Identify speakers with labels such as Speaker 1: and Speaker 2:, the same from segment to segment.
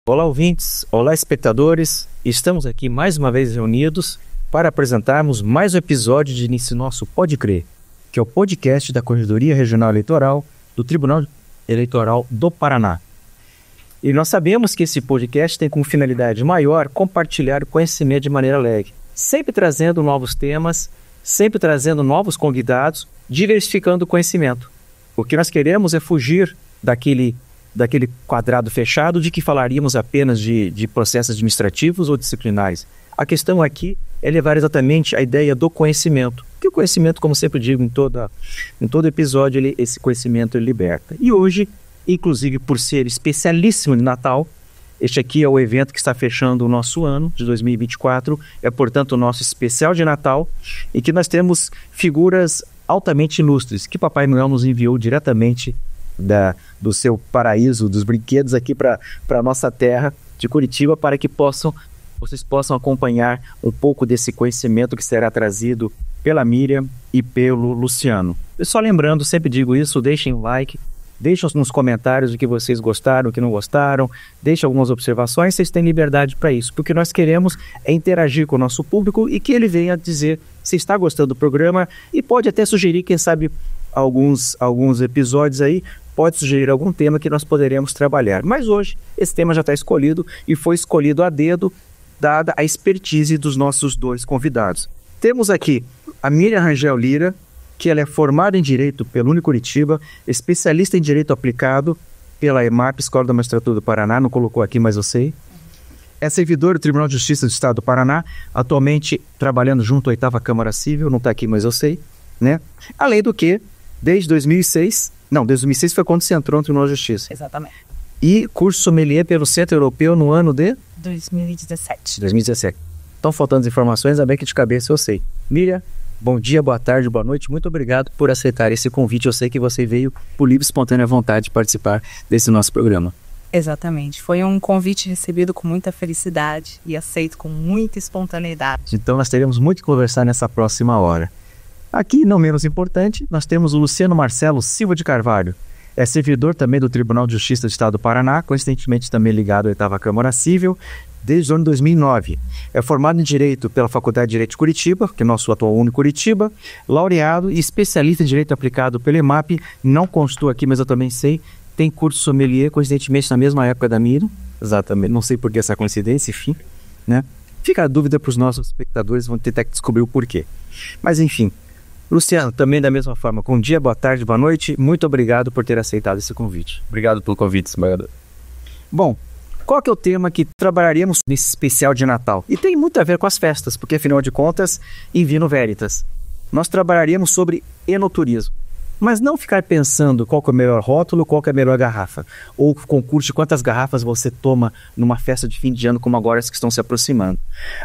Speaker 1: Olá, ouvintes, olá, espectadores. Estamos aqui mais uma vez reunidos para apresentarmos mais um episódio de nosso Pode Crer, que é o podcast da Corregedoria Regional Eleitoral do Tribunal Eleitoral do Paraná. E nós sabemos que esse podcast tem como finalidade maior compartilhar o conhecimento de maneira alegre, sempre trazendo novos temas, sempre trazendo novos convidados, diversificando o conhecimento. O que nós queremos é fugir daquele quadrado fechado de que falaríamos apenas de processos administrativos ou disciplinares. A questão aqui é levar exatamente a ideia do conhecimento, que o conhecimento, como sempre digo em todo episódio, esse conhecimento ele liberta. E hoje, inclusive por ser especialíssimo de Natal, este aqui é o evento que está fechando o nosso ano de 2024, é portanto o nosso especial de Natal, em que nós temos figuras altamente ilustres, que Papai Noel nos enviou diretamente do seu paraíso, dos brinquedos aqui para a nossa terra de Curitiba, para que vocês possam acompanhar um pouco desse conhecimento que será trazido pela Miriam e pelo Luciano. E só lembrando, sempre digo isso, deixem o like, deixem nos comentários o que vocês gostaram, o que não gostaram, deixem algumas observações, vocês têm liberdade para isso, porque nós queremos é interagir com o nosso público e que ele venha dizer se está gostando do programa e pode até sugerir, quem sabe, alguns episódios aí, pode sugerir algum tema que nós poderemos trabalhar. Mas hoje esse tema já está escolhido e foi escolhido a dedo, dada a expertise dos nossos dois convidados. Temos aqui a Miriam Rangel Lira, que ela é formada em Direito pela Unicuritiba, especialista em Direito Aplicado pela EMAP, Escola da Magistratura do Paraná, não colocou aqui, mas eu sei. É servidora do Tribunal de Justiça do Estado do Paraná, atualmente trabalhando junto à 8ª Câmara Civil, não está aqui, mas eu sei, né? Além do que, desde 2006 foi quando você entrou no Tribunal de Justiça.
Speaker 2: Exatamente.
Speaker 1: E curso sommelier pelo Centro Europeu no ano de?
Speaker 2: 2017.
Speaker 1: Estão faltando informações, ainda bem que de cabeça eu sei. Miriam, bom dia, boa tarde, boa noite. Muito obrigado por aceitar esse convite. Eu sei que você veio por livre e espontânea vontade de participar desse nosso programa.
Speaker 2: Exatamente. Foi um convite recebido com muita felicidade e aceito com muita espontaneidade.
Speaker 1: Então nós teremos muito que conversar nessa próxima hora. Aqui, não menos importante, nós temos o Luciano Marcelo Silva de Carvalho. É servidor também do Tribunal de Justiça do Estado do Paraná, coincidentemente também ligado à 8ª Câmara Civil, desde o ano 2009. É formado em Direito pela Faculdade de Direito de Curitiba, que é nosso atual Unicuritiba, laureado e especialista em Direito Aplicado pela EMAP, não constou aqui, mas eu também sei, tem curso sommelier, coincidentemente na mesma época da Miriam, exatamente, não sei por que essa coincidência, enfim, né? Fica a dúvida para os nossos espectadores, vão tentar descobrir o porquê. Mas enfim, Luciano, também da mesma forma, bom dia, boa tarde, boa noite, muito obrigado por ter aceitado esse convite.
Speaker 3: Obrigado pelo convite, Esmagador.
Speaker 1: Bom, qual que é o tema que trabalharíamos nesse especial de Natal? E tem muito a ver com as festas, porque afinal de contas, in vino veritas. Nós trabalharíamos sobre enoturismo, mas não ficar pensando qual que é o melhor rótulo, qual que é a melhor garrafa, ou o concurso de quantas garrafas você toma numa festa de fim de ano como agora as que estão se aproximando.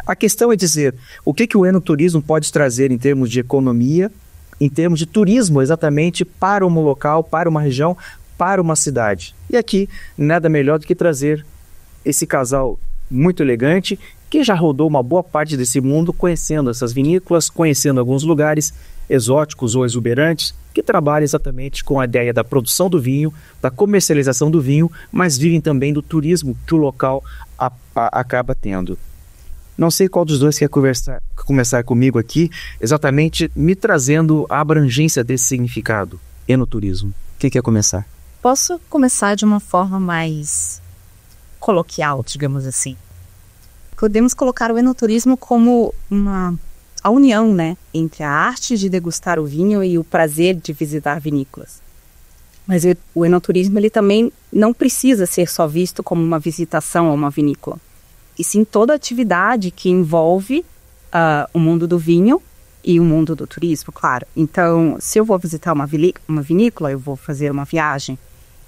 Speaker 1: A questão é dizer o que o enoturismo pode trazer em termos de economia, em termos de turismo exatamente para um local, para uma região, para uma cidade. E aqui nada melhor do que trazer esse casal muito elegante que já rodou uma boa parte desse mundo conhecendo essas vinícolas, conhecendo alguns lugares exóticos ou exuberantes, que trabalham exatamente com a ideia da produção do vinho, da comercialização do vinho, mas vivem também do turismo que o local acaba tendo. Não sei qual dos dois quer começar comigo aqui, exatamente me trazendo a abrangência desse significado, enoturismo. Quem quer começar?
Speaker 2: Posso começar de uma forma mais coloquial, digamos assim. Podemos colocar o enoturismo como a união, né, entre a arte de degustar o vinho e o prazer de visitar vinícolas. Mas o enoturismo ele também não precisa ser só visto como uma visitação a uma vinícola, e sim toda atividade que envolve o mundo do vinho e o mundo do turismo, claro. Então, se eu vou visitar uma vinícola, eu vou fazer uma viagem,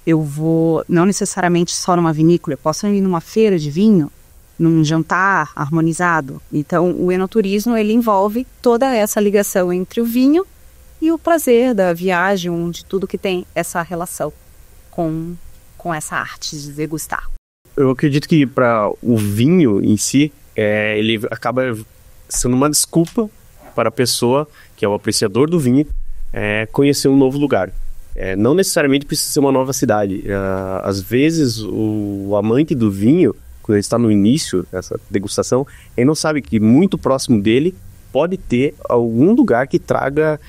Speaker 2: eu vou não necessariamente só numa vinícola, eu posso ir numa feira de vinho, num jantar harmonizado. Então, o enoturismo ele envolve toda essa ligação entre o vinho e o prazer da viagem, de tudo que tem essa relação com essa arte de degustar.
Speaker 3: Eu acredito que para o vinho em si, ele acaba sendo uma desculpa para a pessoa, que é o apreciador do vinho, conhecer um novo lugar. Não necessariamente precisa ser uma nova cidade. Às vezes, o amante do vinho quando ele está no início dessa degustação, ele não sabe que muito próximo dele pode ter algum lugar que traga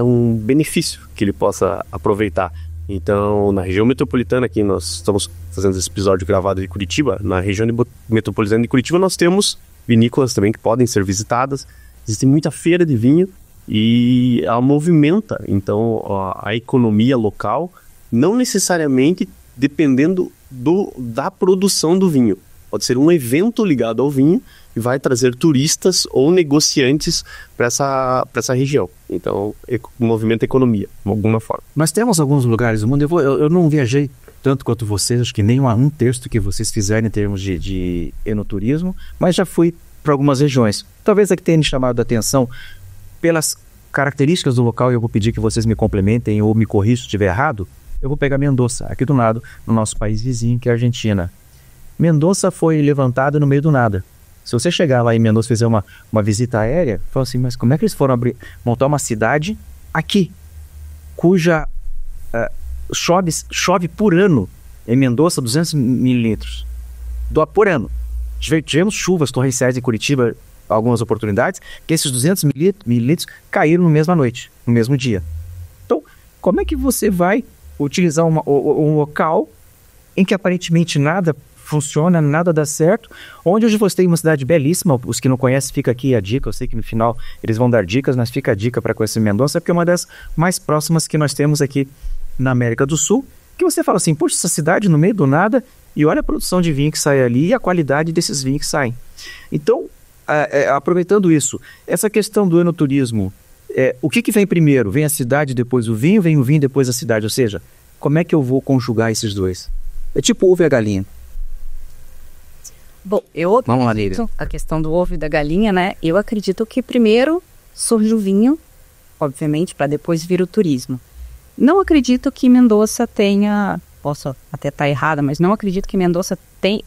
Speaker 3: um benefício que ele possa aproveitar. Então, na região metropolitana, aqui nós estamos fazendo esse episódio gravado de Curitiba, na região metropolitana de Curitiba nós temos vinícolas também que podem ser visitadas, existe muita feira de vinho e ela movimenta, então, a economia local, não necessariamente dependendo da produção do vinho. Pode ser um evento ligado ao vinho e vai trazer turistas ou negociantes para essa região. Então, movimenta a economia, de alguma forma.
Speaker 1: Nós temos alguns lugares do mundo, eu não viajei tanto quanto vocês, acho que nem um terço que vocês fizeram em termos de enoturismo, mas já fui para algumas regiões. Talvez a que tenha me chamado a atenção pelas características do local, e eu vou pedir que vocês me complementem ou me corrijam se estiver errado. Eu vou pegar Mendoza, aqui do lado, no nosso país vizinho, que é a Argentina. Mendoza foi levantada no meio do nada. Se você chegar lá em Mendoza e fizer uma visita aérea, fala assim, mas como é que eles foram montar uma cidade aqui, cuja chove por ano em Mendoza 200 mililitros por ano. Tivemos chuvas torrenciais em Curitiba, algumas oportunidades, que esses 200 mililitros caíram na mesma noite, no mesmo dia. Então, como é que você vai utilizar um local em que aparentemente nada funciona, nada dá certo, onde hoje você tem uma cidade belíssima, os que não conhecem, fica aqui a dica, eu sei que no final eles vão dar dicas, mas fica a dica para conhecer Mendoza, porque é uma das mais próximas que nós temos aqui na América do Sul, que você fala assim, poxa, essa cidade no meio do nada, e olha a produção de vinho que sai ali e a qualidade desses vinhos que saem. Então, aproveitando isso, essa questão do enoturismo, o que vem primeiro? Vem a cidade, depois o vinho, vem o vinho, depois a cidade, ou seja, como é que eu vou conjugar esses dois? É tipo ovo e a galinha.
Speaker 2: Bom,
Speaker 1: Vamos lá, Neira.
Speaker 2: A questão do ovo e da galinha, né? Eu acredito que primeiro surge o vinho, obviamente, para depois vir o turismo. Não acredito que Mendoza tenha, posso até estar errada, mas não acredito que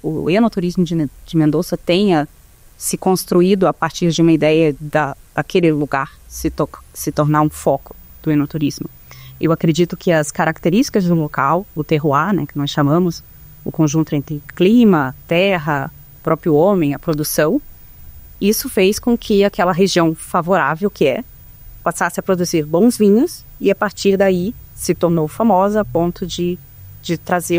Speaker 2: o enoturismo de Mendoza tenha se construído a partir de uma ideia daquele lugar se tornar um foco do enoturismo. Eu acredito que as características do local, o terroir, né, que nós chamamos, o conjunto entre clima, terra, próprio homem, a produção, isso fez com que aquela região favorável passasse a produzir bons vinhos e a partir daí se tornou famosa a ponto de trazer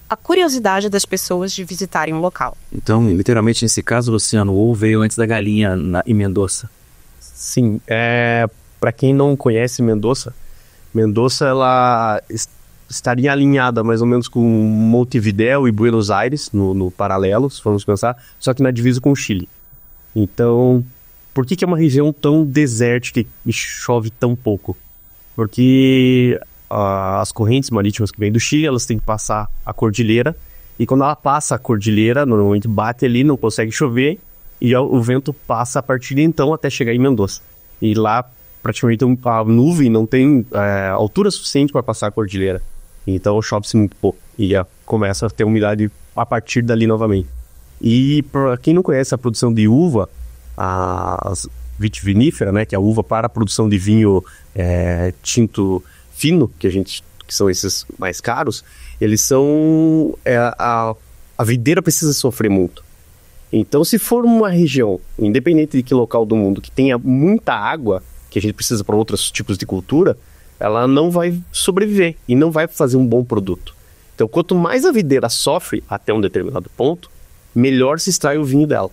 Speaker 2: a curiosidade das pessoas de visitarem o local.
Speaker 1: Então, literalmente, nesse caso, Luciano, o ovo veio antes da galinha em Mendoza.
Speaker 3: Sim, para quem não conhece Mendoza ela estaria alinhada mais ou menos com Montevidéu e Buenos Aires, no paralelo, se formos pensar, só que na divisa com o Chile. Então, por que é uma região tão desértica e chove tão pouco? Porque as correntes marítimas que vêm do Chile, elas têm que passar a cordilheira, e quando ela passa a cordilheira, normalmente bate ali, não consegue chover, e o vento passa a partir de então até chegar em Mendoza. E lá, praticamente, a nuvem não tem altura suficiente para passar a cordilheira. Então chove-se muito pouco e começa a ter umidade a partir dali novamente. E para quem não conhece a produção de uva, a vitivinífera, né, que é a uva para a produção de vinho tinto fino, que são esses mais caros, eles são... a videira precisa sofrer muito. Então, se for uma região, independente de que local do mundo, que tenha muita água, que a gente precisa para outros tipos de cultura, ela não vai sobreviver e não vai fazer um bom produto. Então, quanto mais a videira sofre até um determinado ponto, melhor se extrai o vinho dela.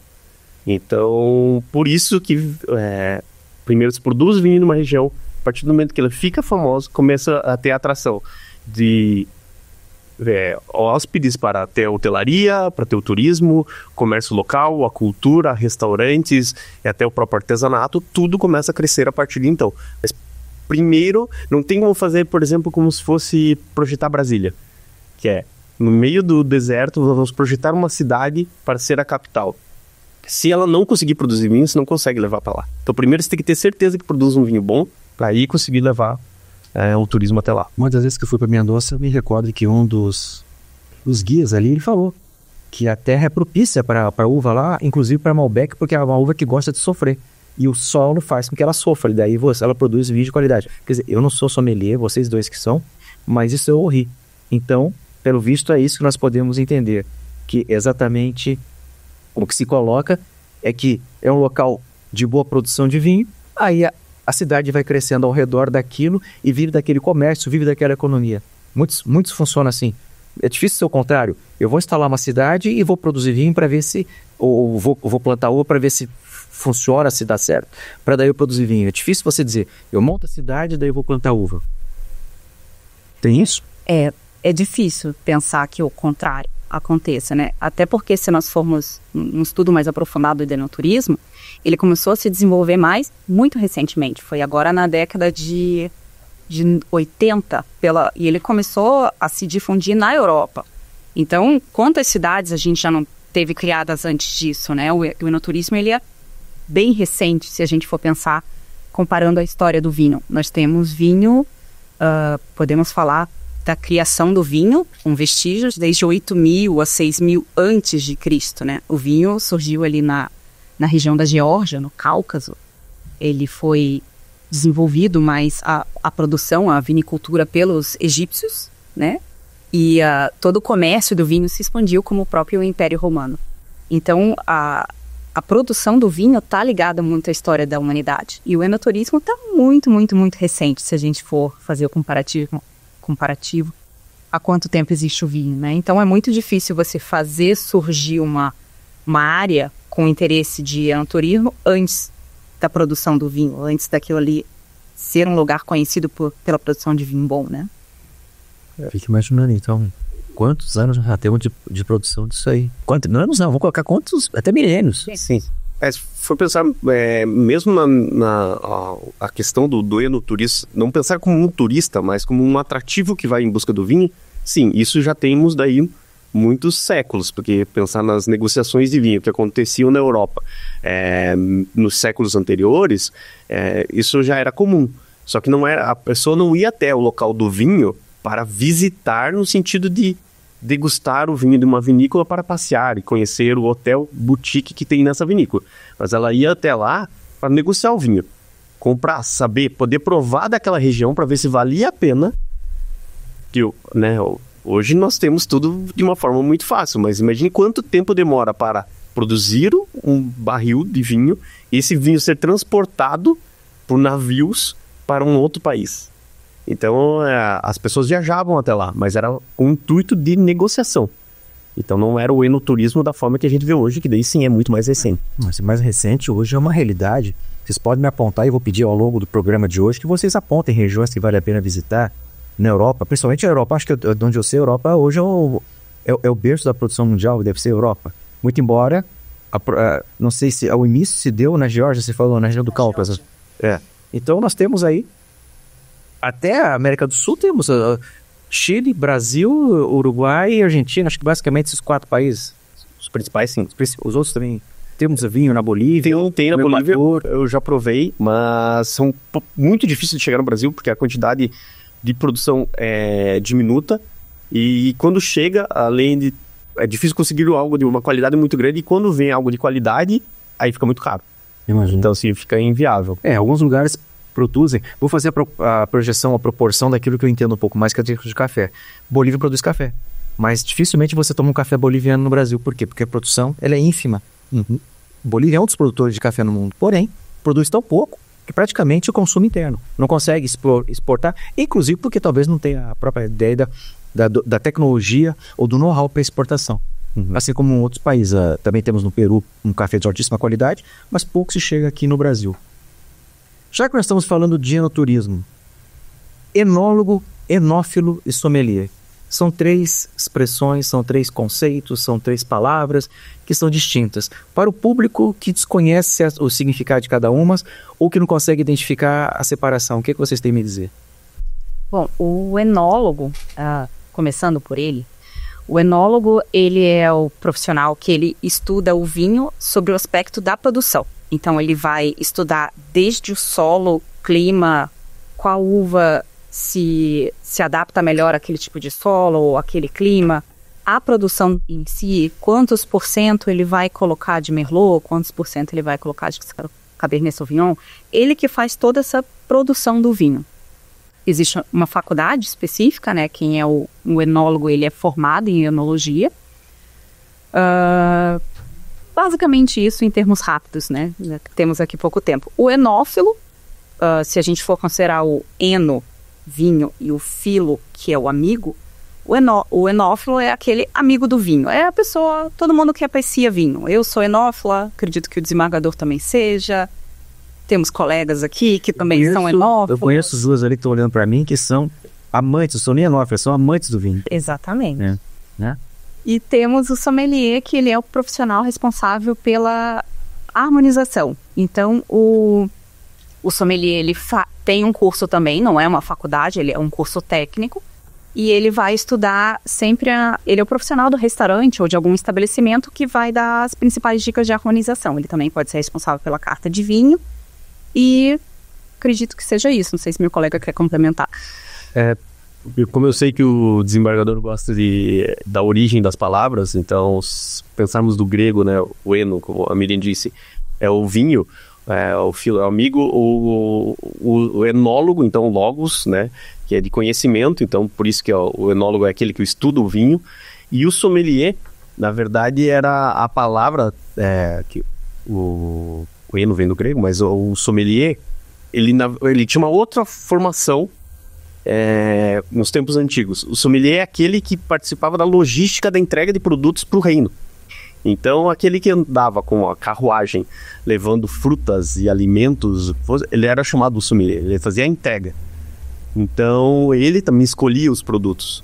Speaker 3: Então, por isso que primeiro se produz vinho numa região, a partir do momento que ela fica famosa, começa a ter atração de hóspedes para ter hotelaria, para ter o turismo, comércio local, a cultura, restaurantes e até o próprio artesanato, tudo começa a crescer a partir de então. Mas primeiro, não tem como fazer, por exemplo, como se fosse projetar Brasília, que é, no meio do deserto, vamos projetar uma cidade para ser a capital. Se ela não conseguir produzir vinho, você não consegue levar para lá. Então, primeiro você tem que ter certeza que produz um vinho bom, para aí conseguir levar o turismo até lá.
Speaker 1: Uma das vezes que eu fui para Mendoza, eu me recordo que um dos guias ali, ele falou que a terra é propícia para a uva lá, inclusive para Malbec, porque é uma uva que gosta de sofrer. E o solo faz com que ela sofra, e daí ela produz vinho de qualidade. Quer dizer, eu não sou sommelier, vocês dois que são, mas isso eu ouvi. Então, Pelo visto, é isso que nós podemos entender, que exatamente o que se coloca é que é um local de boa produção de vinho, aí a cidade vai crescendo ao redor daquilo e vive daquele comércio, vive daquela economia. Muitos funcionam assim. É difícil ser o contrário. Eu vou instalar uma cidade e vou produzir vinho para ver se... Ou vou plantar uva para ver se funciona, se dá certo. Para daí eu produzir vinho. É difícil você dizer, eu monto a cidade e daí eu vou plantar uva. Tem isso?
Speaker 2: É difícil pensar que o contrário aconteça, né? Até porque se nós formos num estudo mais aprofundado do enoturismo, ele começou a se desenvolver muito recentemente. Foi agora na década de 80, e ele começou a se difundir na Europa. Então, quantas cidades a gente já não teve criadas antes disso, né? O enoturismo, ele é bem recente, se a gente for pensar, comparando a história do vinho. Nós temos vinho, podemos falar da criação do vinho, com vestígios, desde 8.000 a 6.000 antes de Cristo, né? O vinho surgiu ali na região da Geórgia, no Cáucaso. Ele foi desenvolvido mais a produção, a vinicultura pelos egípcios, né? E todo o comércio do vinho se expandiu como o próprio Império Romano. Então, a produção do vinho está ligada muito à história da humanidade. E o enoturismo está muito, muito, muito recente, se a gente for fazer o comparativo há quanto tempo existe o vinho, né? Então, é muito difícil você fazer surgir uma área com interesse de enoturismo antes da produção do vinho, antes daquilo ali ser um lugar conhecido pela produção de vinho bom, né?
Speaker 1: Fique imaginando, então, quantos anos já temos de produção disso aí? Quantos anos não, vamos colocar quantos, até milênios.
Speaker 3: Sim. Se for pensar, mesmo a questão do enoturismo, não pensar como um turista, mas como um atrativo que vai em busca do vinho, sim, isso já temos daí muitos séculos, porque pensar nas negociações de vinho que aconteciam na Europa nos séculos anteriores, isso já era comum. Só que a pessoa não ia até o local do vinho para visitar no sentido de degustar o vinho de uma vinícola para passear e conhecer o hotel boutique que tem nessa vinícola. Mas ela ia até lá para negociar o vinho, comprar, saber, poder provar daquela região para ver se valia a pena. Hoje nós temos tudo de uma forma muito fácil, mas imagine quanto tempo demora para produzir um barril de vinho e esse vinho ser transportado por navios para um outro país. Então, as pessoas viajavam até lá, mas era com o intuito de negociação. Então, não era o enoturismo da forma que a gente vê hoje, que daí sim é muito mais recente.
Speaker 1: Mas mais recente hoje é uma realidade. Vocês podem me apontar, e eu vou pedir ao longo do programa de hoje, que vocês apontem regiões que vale a pena visitar na Europa, principalmente a Europa. Acho que de onde eu sei, a Europa hoje é o berço da produção mundial, deve ser a Europa. Muito embora, não sei se o início se deu na Geórgia, você falou, na região do Cáucaso. Então, nós temos aí até a América do Sul temos Chile, Brasil, Uruguai e Argentina. Acho que basicamente esses 4 países.
Speaker 3: Os principais, sim.
Speaker 1: Os outros também. Temos vinho na Bolívia.
Speaker 3: Tem na Bolívia, eu já provei, mas são muito difíceis de chegar no Brasil, porque a quantidade de produção é diminuta. E quando chega, além de... É difícil conseguir algo de uma qualidade muito grande. E quando vem algo de qualidade, aí fica muito caro.
Speaker 1: Imagina.
Speaker 3: Então, assim, fica inviável.
Speaker 1: Alguns lugares produzem. Vou fazer a projeção, a proporção daquilo que eu entendo um pouco mais, que é de café. Bolívia produz café, mas dificilmente você toma um café boliviano no Brasil. Por quê? Porque a produção ela é ínfima. Bolívia é um dos produtores de café no mundo, porém, produz tão pouco que praticamente o consumo interno. Não consegue exportar, inclusive porque talvez não tenha a própria ideia da tecnologia ou do know-how para exportação. Assim como em outros países. Também temos no Peru um café de altíssima qualidade, mas pouco se chega aqui no Brasil. Já que nós estamos falando de enoturismo, enólogo, enófilo e sommelier. São 3 expressões, são 3 conceitos, são 3 palavras que são distintas. Para o público que desconhece o significado de cada uma ou que não consegue identificar a separação, o que vocês têm a me dizer?
Speaker 2: Bom, o enólogo, começando por ele, o enólogo ele é o profissional que ele estuda o vinho sobre o aspecto da produção. Então, ele vai estudar desde o solo, clima, qual uva se adapta melhor àquele tipo de solo ou àquele clima, a produção em si, quantos % ele vai colocar de Merlot, quantos % ele vai colocar de Cabernet Sauvignon, ele que faz toda essa produção do vinho. existe uma faculdade específica, né? Quem é o enólogo, ele é formado em enologia. Basicamente isso em termos rápidos, né? Temos aqui pouco tempo. O enófilo, se a gente for considerar o eno, vinho, e o filo, que é o amigo, o enófilo é aquele amigo do vinho. É a pessoa, todo mundo que aprecia vinho. Eu sou enófila, acredito que o desembargador também seja. Temos colegas aqui que também são enófilos.
Speaker 1: Eu conheço as duas ali que estão olhando para mim, que são amantes, não são nem enófilos, são amantes do vinho.
Speaker 2: Exatamente.
Speaker 1: Né?
Speaker 2: E temos o sommelier, que ele é o profissional responsável pela harmonização. Então, o sommelier, ele tem um curso também, não é uma faculdade, ele é um curso técnico. E ele vai estudar sempre, ele é o profissional do restaurante ou de algum estabelecimento que vai dar as principais dicas de harmonização. Ele também pode ser responsável pela carta de vinho e acredito que seja isso. Não sei se meu colega quer complementar.
Speaker 3: Como eu sei que o desembargador gosta da origem das palavras, então, se pensarmos do grego, né, o eno, como a Miriam disse, é o vinho, o filo é o amigo, o enólogo, então, logos, né, que é de conhecimento, então, por isso que o enólogo é aquele que estuda o vinho, e o sommelier, na verdade, era a palavra, que o eno vem do grego, mas o sommelier, ele tinha uma outra formação, nos tempos antigos. O sommelier é aquele que participava da logística da entrega de produtos para o reino. Então, aquele que andava com a carruagem levando frutas e alimentos, ele era chamado sommelier, ele fazia a entrega. Então, ele também escolhia os produtos.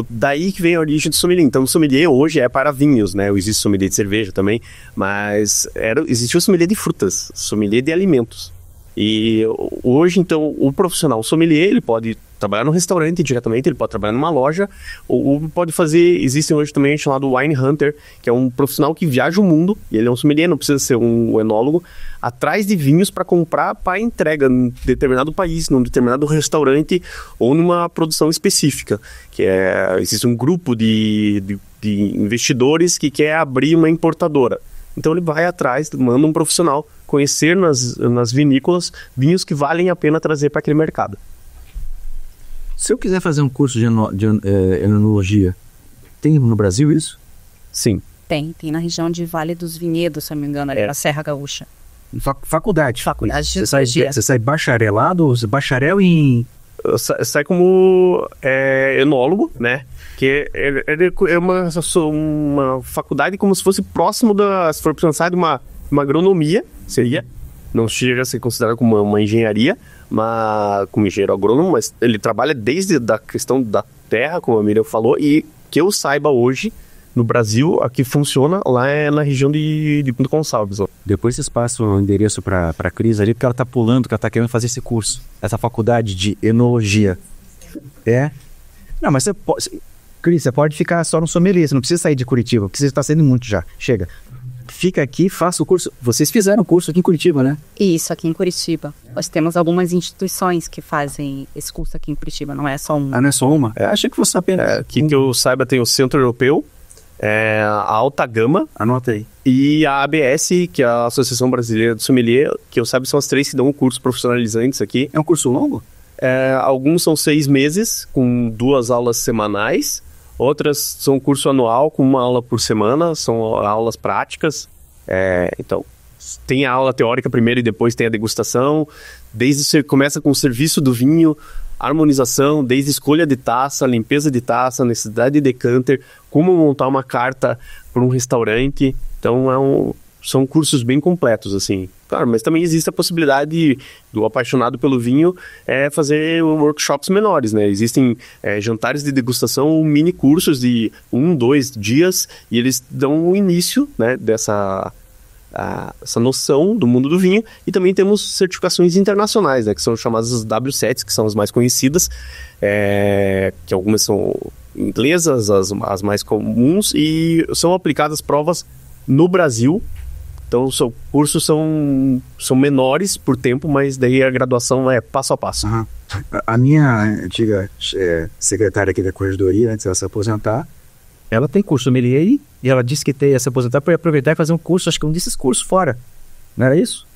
Speaker 3: Daí que vem a origem do sommelier. Então, o sommelier hoje é para vinhos, né? Existe sommelier de cerveja também, mas existia o sommelier de frutas, sommelier de alimentos. E hoje, então, o profissional sommelier, ele pode trabalhar no restaurante diretamente, ele pode trabalhar numa loja, ou pode fazer, existem hoje também chamado Wine Hunter, que é um profissional que viaja o mundo, e ele é um sommelier, não precisa ser um enólogo, atrás de vinhos para comprar para entrega em determinado país, num determinado restaurante, ou numa produção específica, existe um grupo de investidores que quer abrir uma importadora. Então ele vai atrás, manda um profissional conhecer nas vinícolas vinhos que valem a pena trazer para aquele mercado.
Speaker 1: Se eu quiser fazer um curso de enologia, tem no Brasil isso?
Speaker 3: Sim.
Speaker 2: Tem na região de Vale dos Vinhedos, se não me engano, ali na Serra Gaúcha.
Speaker 1: Faculdade.
Speaker 2: De
Speaker 1: Você sai bacharelado, bacharel em...
Speaker 3: Sai como enólogo, né? Que é uma faculdade como se fosse próximo se for pensar de uma agronomia, seria. Não chega a ser considerado como uma engenharia, como engenheiro agrônomo, mas ele trabalha desde a questão da terra, como a Miriam falou, e que eu saiba hoje, no Brasil, aqui funciona, lá é na região de Pinto Gonçalves. Ó.
Speaker 1: Depois vocês passam o endereço para a Cris ali, porque ela está pulando, que ela está querendo fazer esse curso, essa faculdade de enologia. Não, mas Cris, você pode ficar só no sommelier, você não precisa sair de Curitiba, porque você está saindo muito já. Chega. Fica aqui, faça o curso. Vocês fizeram o curso aqui em Curitiba, né?
Speaker 2: Isso, aqui em Curitiba. Nós temos algumas instituições que fazem esse curso aqui em Curitiba, não é só uma.
Speaker 1: Ah, não é só uma? Achei que fosse apenas.
Speaker 3: Aqui que eu saiba tem o Centro Europeu, a Alta Gama.
Speaker 1: Anota aí.
Speaker 3: E a ABS, que é a Associação Brasileira de Sommelier, que eu saiba são as 3 que dão cursos profissionalizantes aqui.
Speaker 1: É um curso longo?
Speaker 3: Alguns são 6 meses, com 2 aulas semanais. Outras são curso anual, com 1 aula por semana, são aulas práticas. Então, tem a aula teórica primeiro e depois tem a degustação. Desde você começa com o serviço do vinho, harmonização, desde escolha de taça, limpeza de taça, necessidade de decanter, como montar uma carta para um restaurante. Então, são cursos bem completos, assim. Claro, mas também existe a possibilidade do apaixonado pelo vinho fazer workshops menores, né? Existem jantares de degustação, mini cursos de 1, 2 dias, e eles dão o início, né, essa noção do mundo do vinho. E também temos certificações internacionais, né, que são chamadas as W7, que são as mais conhecidas, que algumas são inglesas, as mais comuns, e são aplicadas provas no Brasil. Então, os cursos são menores por tempo, mas daí a graduação é passo a passo.
Speaker 1: Uhum. A minha antiga secretária aqui da corregedoria, antes dela se aposentar, ela tem curso sommelier e ela disse que ia se aposentar para aproveitar e fazer um curso, acho que um desses cursos fora. Não era isso?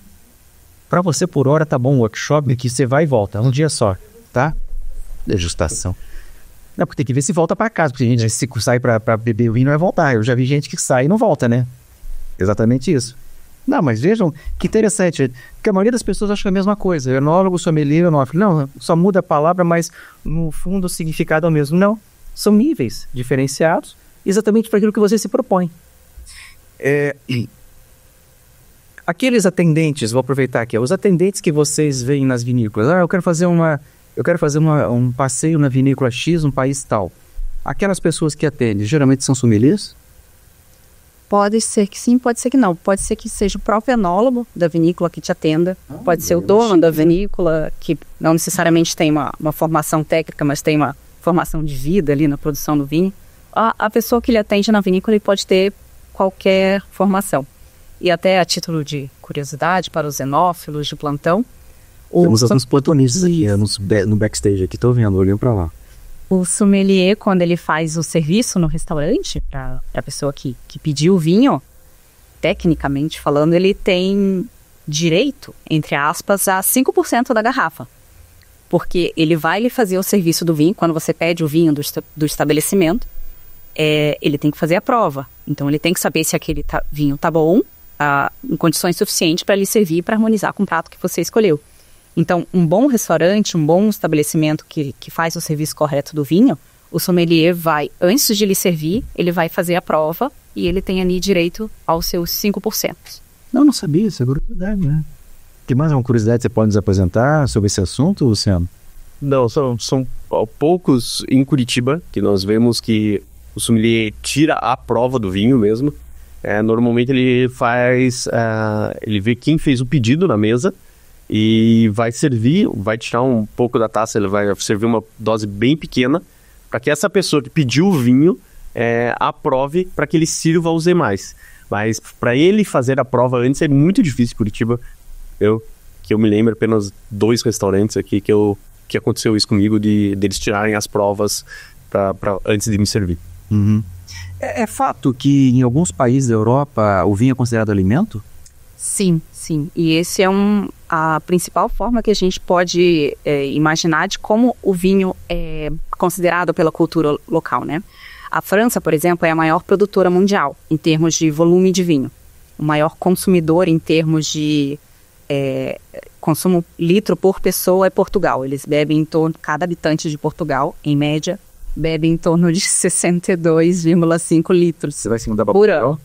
Speaker 1: Para você, por hora, tá bom o workshop, que você vai e volta, um dia só. tá? Degustação. Não, porque tem que ver se volta para casa, porque a gente, se sai para beber o vinho, não vai voltar. Eu já vi gente que sai e não volta, né? Exatamente isso. Não, mas vejam que interessante, porque a maioria das pessoas acha a mesma coisa. Enólogo, sommelier, enólogo. Não, só muda a palavra, mas no fundo o significado é o mesmo. Não, são níveis diferenciados exatamente para aquilo que você se propõe. Aqueles atendentes, vou aproveitar aqui, os atendentes que vocês veem nas vinícolas. Eu quero fazer um passeio na vinícola X, um país tal. Aquelas pessoas que atendem, geralmente são sommeliers?
Speaker 2: Pode ser que sim, pode ser que não. Pode ser que seja o próprio enólogo da vinícola que te atenda. Pode ser o dono da vinícola, que não necessariamente tem uma formação técnica, mas tem uma formação de vida ali na produção do vinho. A pessoa que lhe atende na vinícola ele pode ter qualquer formação. E até a título de curiosidade para os enófilos de plantão.
Speaker 1: Temos alguns plantonistas aqui, no backstage aqui, estou vendo, olhando para lá.
Speaker 2: O sommelier, quando ele faz o serviço no restaurante, para a pessoa que pediu o vinho, tecnicamente falando, ele tem direito, entre aspas, a 5% da garrafa. Porque ele vai lhe fazer o serviço do vinho, quando você pede o vinho do estabelecimento, ele tem que fazer a prova. Então ele tem que saber se aquele vinho está bom, em condições suficientes para lhe servir, para harmonizar com o prato que você escolheu. Então, um bom restaurante, um bom estabelecimento que faz o serviço correto do vinho, o sommelier vai, antes de lhe servir, ele vai fazer a prova e ele tem ali direito aos seus 5%.
Speaker 1: Não sabia, isso é curiosidade, né? Que mais uma curiosidade você pode nos apresentar sobre esse assunto, Luciano?
Speaker 3: Não, são poucos em Curitiba que nós vemos que o sommelier tira a prova do vinho mesmo. Normalmente ele ele vê quem fez o pedido na mesa e vai servir, vai tirar um pouco da taça, ele vai servir uma dose bem pequena para que essa pessoa que pediu o vinho aprove para que ele sirva aos demais. Mas para ele fazer a prova antes é muito difícil em Curitiba. Que eu me lembro apenas 2 restaurantes aqui que aconteceu isso comigo, deles tirarem as provas antes de me servir.
Speaker 1: Uhum. É fato que em alguns países da Europa o vinho é considerado alimento?
Speaker 2: Sim. E esse é a principal forma que a gente pode imaginar de como o vinho é considerado pela cultura local, né? A França, por exemplo, é a maior produtora mundial em termos de volume de vinho. O maior consumidor em termos de consumo litro por pessoa é Portugal. Eles bebem em torno, cada habitante de Portugal, em média, bebe em torno de 62,5 litros.
Speaker 1: Você vai se mudar para
Speaker 2: por ano.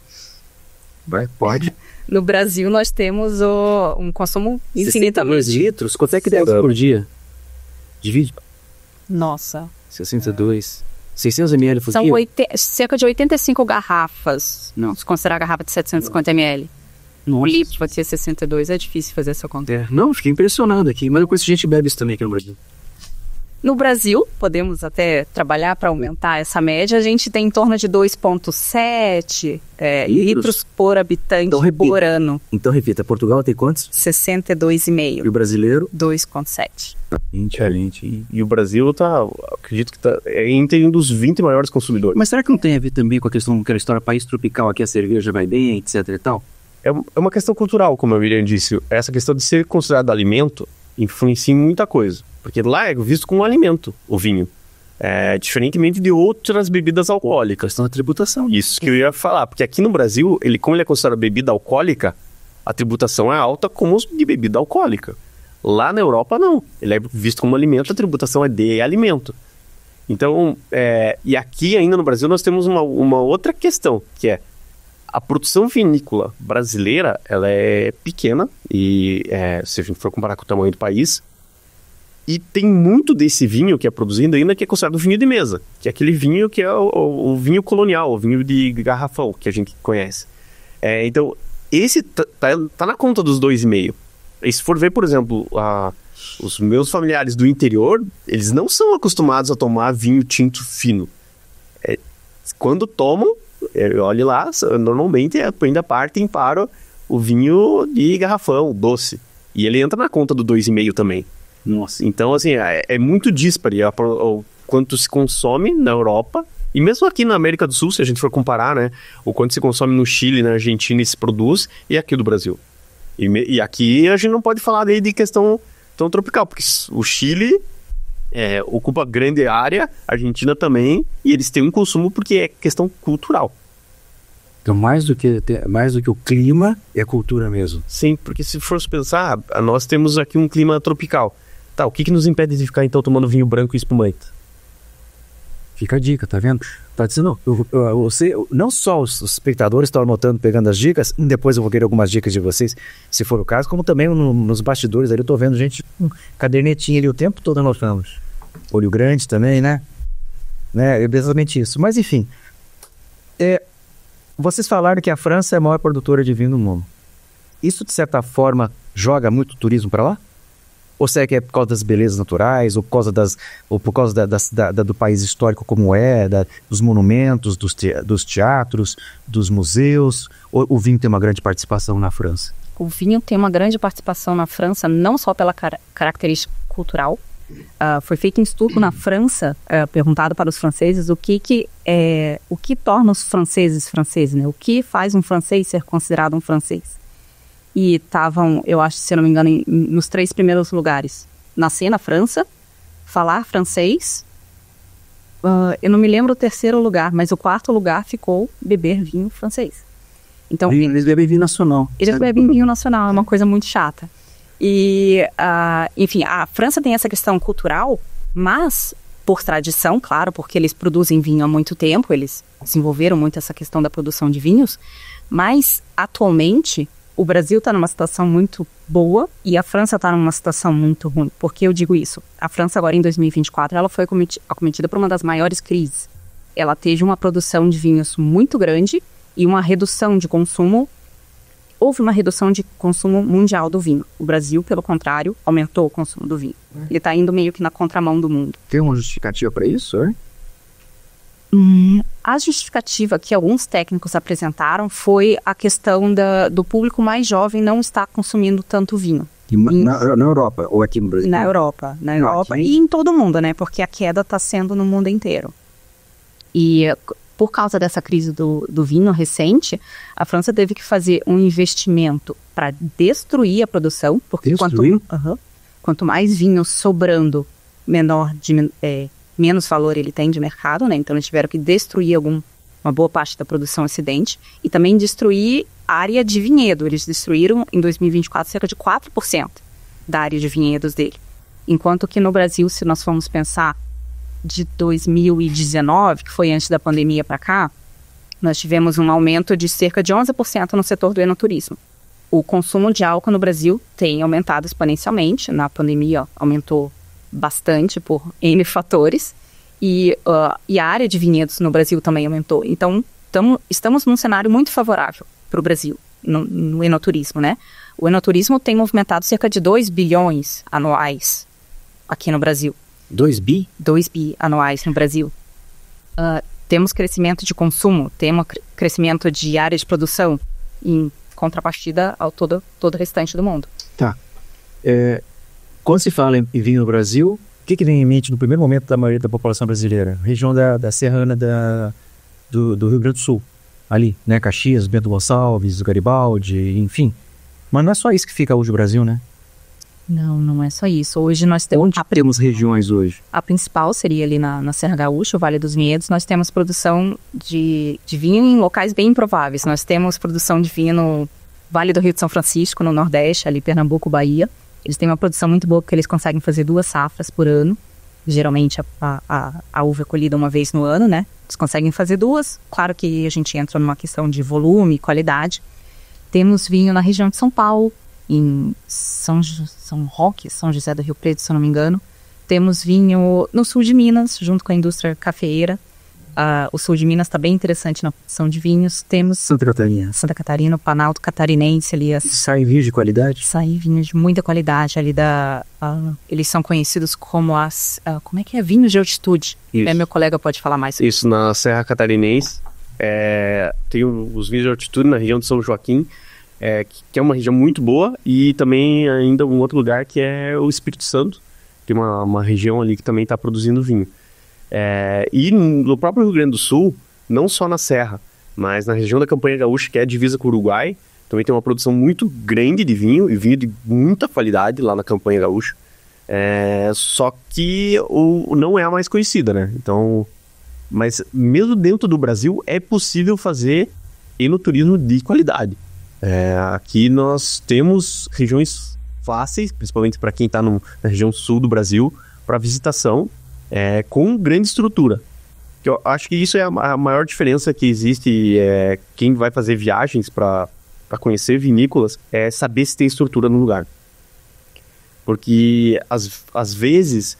Speaker 1: Pode.
Speaker 2: No Brasil, nós temos um consumo infinitamente.
Speaker 1: 62 litros? Quanto é que deve por dia? Divide.
Speaker 2: Nossa.
Speaker 1: 62. 600 ml por
Speaker 2: dia?
Speaker 1: São
Speaker 2: cerca de 85 garrafas. Não, se considerar a garrafa de 750 ml. Um litro vai ser 62, é difícil fazer essa conta.
Speaker 1: Não, fiquei impressionado aqui. Mas eu conheço gente que bebe isso também aqui no Brasil.
Speaker 2: No Brasil, podemos até trabalhar para aumentar essa média, a gente tem em torno de 2,7 litros por habitante por ano.
Speaker 1: Então repita, Portugal tem quantos?
Speaker 2: 62,5.
Speaker 1: E o brasileiro?
Speaker 2: 2,7.
Speaker 3: Excelente. E o Brasil acredito que entre um dos 20 maiores consumidores.
Speaker 1: Mas será que não tem a ver também com a questão daquela história país tropical, aqui a cerveja vai bem, etc e tal?
Speaker 3: É uma questão cultural, como a Miriam disse. Essa questão de ser considerado alimento influencia em muita coisa. Porque lá é visto como um alimento, o vinho. Diferentemente de outras bebidas alcoólicas.
Speaker 1: Questão da tributação.
Speaker 3: Isso que eu ia falar. Porque aqui no Brasil, como ele é considerado bebida alcoólica, a tributação é alta como de bebida alcoólica. Lá na Europa, não. Ele é visto como alimento, a tributação é de alimento. Então, e aqui ainda no Brasil nós temos uma outra questão, que é a produção vinícola brasileira, ela é pequena, e se a gente for comparar com o tamanho do país, e tem muito desse vinho que é produzido ainda que é considerado vinho de mesa, que é aquele vinho que é o vinho colonial, o vinho de garrafão, que a gente conhece. Então, esse tá na conta dos 2,5. E se for ver, por exemplo, os meus familiares do interior, eles não são acostumados a tomar vinho tinto fino. Quando tomam, olhe lá, normalmente ainda partem para o vinho de garrafão, doce. E ele entra na conta do 2,5 também.
Speaker 1: Nossa.
Speaker 3: Então, assim, é muito díspare o quanto se consome na Europa. E mesmo aqui na América do Sul, se a gente for comparar, né? O quanto se consome no Chile, na Argentina e se produz, e aqui do Brasil. E aqui a gente não pode falar de questão tão tropical, porque o Chile ocupa grande área, a Argentina também, e eles têm um consumo porque é questão cultural.
Speaker 1: Então, mais do que o clima, é cultura mesmo.
Speaker 3: Sim, porque se fosse pensar, nós temos aqui um clima tropical. Tá, o que nos impede de ficar então tomando vinho branco e espumante?
Speaker 1: Fica a dica, tá vendo? Tá dizendo, não só os espectadores estão anotando, pegando as dicas, depois eu vou querer algumas dicas de vocês, se for o caso, como também nos bastidores ali, eu tô vendo gente com cadernetinha ali o tempo todo anotando. Olho grande também, né? É exatamente isso. Mas enfim, vocês falaram que a França é a maior produtora de vinho do mundo. Isso, de certa forma, joga muito turismo para lá? Ou será que é por causa das belezas naturais, ou por causa do país histórico como dos monumentos, dos teatros, dos museus? Ou o vinho tem uma grande participação na França?
Speaker 2: O vinho tem uma grande participação na França, não só pela característica cultural. Foi feito um estudo na França, perguntado para os franceses o que torna os franceses, né? O que faz um francês ser considerado um francês. E estavam, eu acho, se eu não me engano, nos 3 primeiros lugares. Nascer na França, falar francês, eu não me lembro o 3º lugar, mas o 4º lugar ficou beber vinho francês. Então,
Speaker 1: eles bebem vinho nacional.
Speaker 2: Eles bebem vinho nacional, é uma coisa muito chata. E, enfim, a França tem essa questão cultural, mas por tradição, claro, porque eles produzem vinho há muito tempo, eles desenvolveram muito essa questão da produção de vinhos, mas atualmente o Brasil está numa situação muito boa e a França está numa situação muito ruim. Por que eu digo isso? A França agora em 2024, ela foi acometida por uma das maiores crises. Ela teve uma produção de vinhos muito grande e uma redução de consumo. Houve uma redução de consumo mundial do vinho. O Brasil, pelo contrário, aumentou o consumo do vinho. Ele está indo meio que na contramão do mundo.
Speaker 1: Tem uma justificativa para isso, hein?
Speaker 2: A justificativa que alguns técnicos apresentaram foi a questão do público mais jovem não estar consumindo tanto vinho.
Speaker 1: Na Europa ou aqui no Brasil?
Speaker 2: Na Europa e em todo o mundo, né? Porque a queda está sendo no mundo inteiro. E por causa dessa crise do vinho recente, a França teve que fazer um investimento para destruir a produção, porque quanto mais vinho sobrando, menos valor ele tem de mercado, né? Então eles tiveram que destruir uma boa parte da produção excedente e também destruir a área de vinhedo. Eles destruíram em 2024 cerca de 4% da área de vinhedos dele. Enquanto que no Brasil, se nós formos pensar de 2019, que foi antes da pandemia para cá, nós tivemos um aumento de cerca de 11% no setor do enoturismo. O consumo de álcool no Brasil tem aumentado exponencialmente. Na pandemia aumentou bastante por N fatores. E a área de vinhedos no Brasil também aumentou. Então, estamos num cenário muito favorável para o Brasil, no enoturismo, né? O enoturismo tem movimentado cerca de 2 bilhões anuais aqui no Brasil.
Speaker 1: 2 bi?
Speaker 2: 2 bi anuais no Brasil. Temos crescimento de consumo, temos crescimento de área de produção em contrapartida ao todo o restante do mundo.
Speaker 1: Tá. Quando se fala em vinho no Brasil, o que vem em mente no primeiro momento da maioria da população brasileira? Região da Serrana do Rio Grande do Sul. Ali, né? Caxias, Bento Gonçalves, Garibaldi, enfim. Mas não é só isso que fica hoje o Brasil, né?
Speaker 2: Não é só isso. Hoje nós temos...
Speaker 1: Onde temos regiões hoje?
Speaker 2: A principal seria ali na Serra Gaúcha, o Vale dos Vinhedos. Nós temos produção de vinho em locais bem improváveis. Nós temos produção de vinho no Vale do Rio de São Francisco, no Nordeste, ali Pernambuco, Bahia. Eles têm uma produção muito boa porque eles conseguem fazer 2 safras por ano. Geralmente a uva é colhida uma vez no ano, né? Eles conseguem fazer 2. Claro que a gente entra numa questão de volume, qualidade. Temos vinho na região de São Paulo, em São Roque, São José do Rio Preto, se eu não me engano. Temos vinho no sul de Minas, junto com a indústria cafeeira. O sul de Minas está bem interessante na produção de vinhos. Temos Santa Catarina, o Planalto Catarinense ali.
Speaker 1: Saem vinhos de qualidade?
Speaker 2: Saem vinhos de muita qualidade ali eles são conhecidos como como é que é? Vinhos de altitude. Meu colega pode falar mais sobre
Speaker 3: isso. Na Serra Catarinense tem os vinhos de altitude na região de São Joaquim, que é uma região muito boa, e também ainda um outro lugar que é o Espírito Santo. Tem uma região ali que também está produzindo vinho. E no próprio Rio Grande do Sul, não só na Serra, mas na região da Campanha Gaúcha, que é a divisa com o Uruguai, também tem uma produção muito grande de vinho, e vinho de muita qualidade lá na Campanha Gaúcha. Só que não é a mais conhecida, né? Então, mas mesmo dentro do Brasil é possível fazer enoturismo de qualidade. Aqui nós temos regiões fáceis, principalmente para quem está na região sul do Brasil, para visitação, com grande estrutura. Eu acho que isso é a maior diferença que existe. Quem vai fazer viagens para conhecer vinícolas é saber se tem estrutura no lugar. Porque às vezes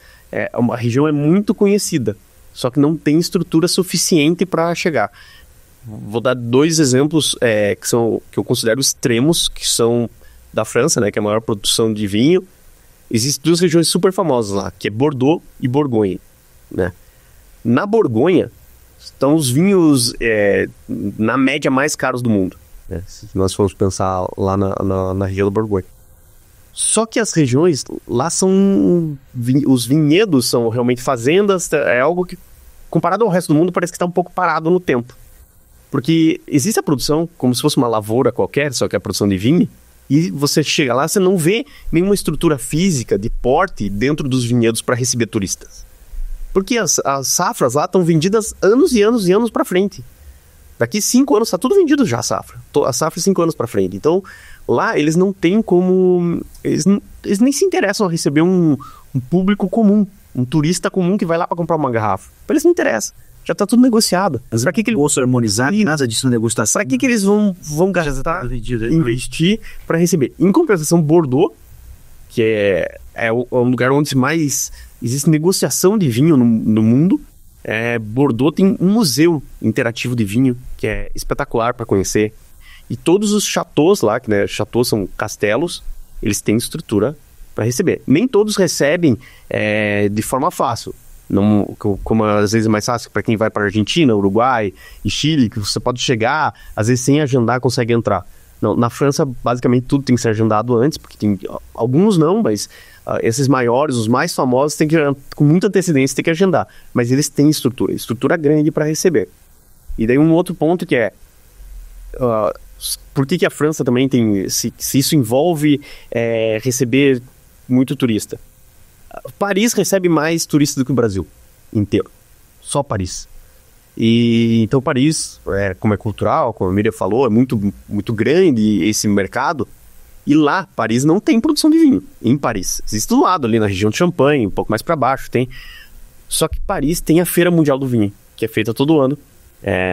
Speaker 3: uma região é muito conhecida, só que não tem estrutura suficiente para chegar. Vou dar 2 exemplos que eu considero extremos, que são da França, né, que é a maior produção de vinho. Existem 2 regiões super famosas lá, que é Bordeaux e Borgonha, né? Na Borgonha estão os vinhos na média mais caros do mundo, né? Se nós formos pensar lá na região da Borgonha. Só que as regiões lá são... Os vinhedos são realmente fazendas, é algo que, comparado ao resto do mundo, parece que está um pouco parado no tempo. Porque existe a produção como se fosse uma lavoura qualquer, só que é a produção de vinho, e você chega lá, você não vê nenhuma estrutura física de porte dentro dos vinhedos para receber turistas. Porque as safras lá estão vendidas anos e anos e anos para frente. Daqui 5 anos está tudo vendido já a safra. A safra é 5 anos para frente. Então, lá eles não têm como... Eles nem se interessam a receber um público comum, um turista comum que vai lá para comprar uma garrafa. Para eles não interessa. Já está tudo negociado.
Speaker 1: Mas para que ele bolso harmonizado e nada disso na negociação?
Speaker 3: Para que eles vão gastar, investir para receber? Em compensação, Bordeaux, que é um lugar onde mais existe negociação de vinho no mundo. Bordeaux tem um museu interativo de vinho que é espetacular para conhecer. E todos os chateaus lá, que né, chateaus são castelos, eles têm estrutura para receber. Nem todos recebem de forma fácil. Não, como às vezes é mais fácil para quem vai para Argentina, Uruguai e Chile, que você pode chegar, às vezes sem agendar consegue entrar. Não, na França basicamente tudo tem que ser agendado antes, porque tem alguns não, mas esses maiores, os mais famosos, tem que, com muita antecedência tem que agendar, mas eles têm estrutura grande para receber. E daí um outro ponto que por que a França também tem, se isso envolve receber muito turista? Paris recebe mais turistas do que o Brasil inteiro. Só Paris. E então Paris, como é cultural, como a Miriam falou, é muito, muito grande esse mercado. E lá, Paris não tem produção de vinho. Em Paris. Existe do lado, ali na região de Champagne, um pouco mais para baixo, tem. Só que Paris tem a Feira Mundial do Vinho, que é feita todo ano.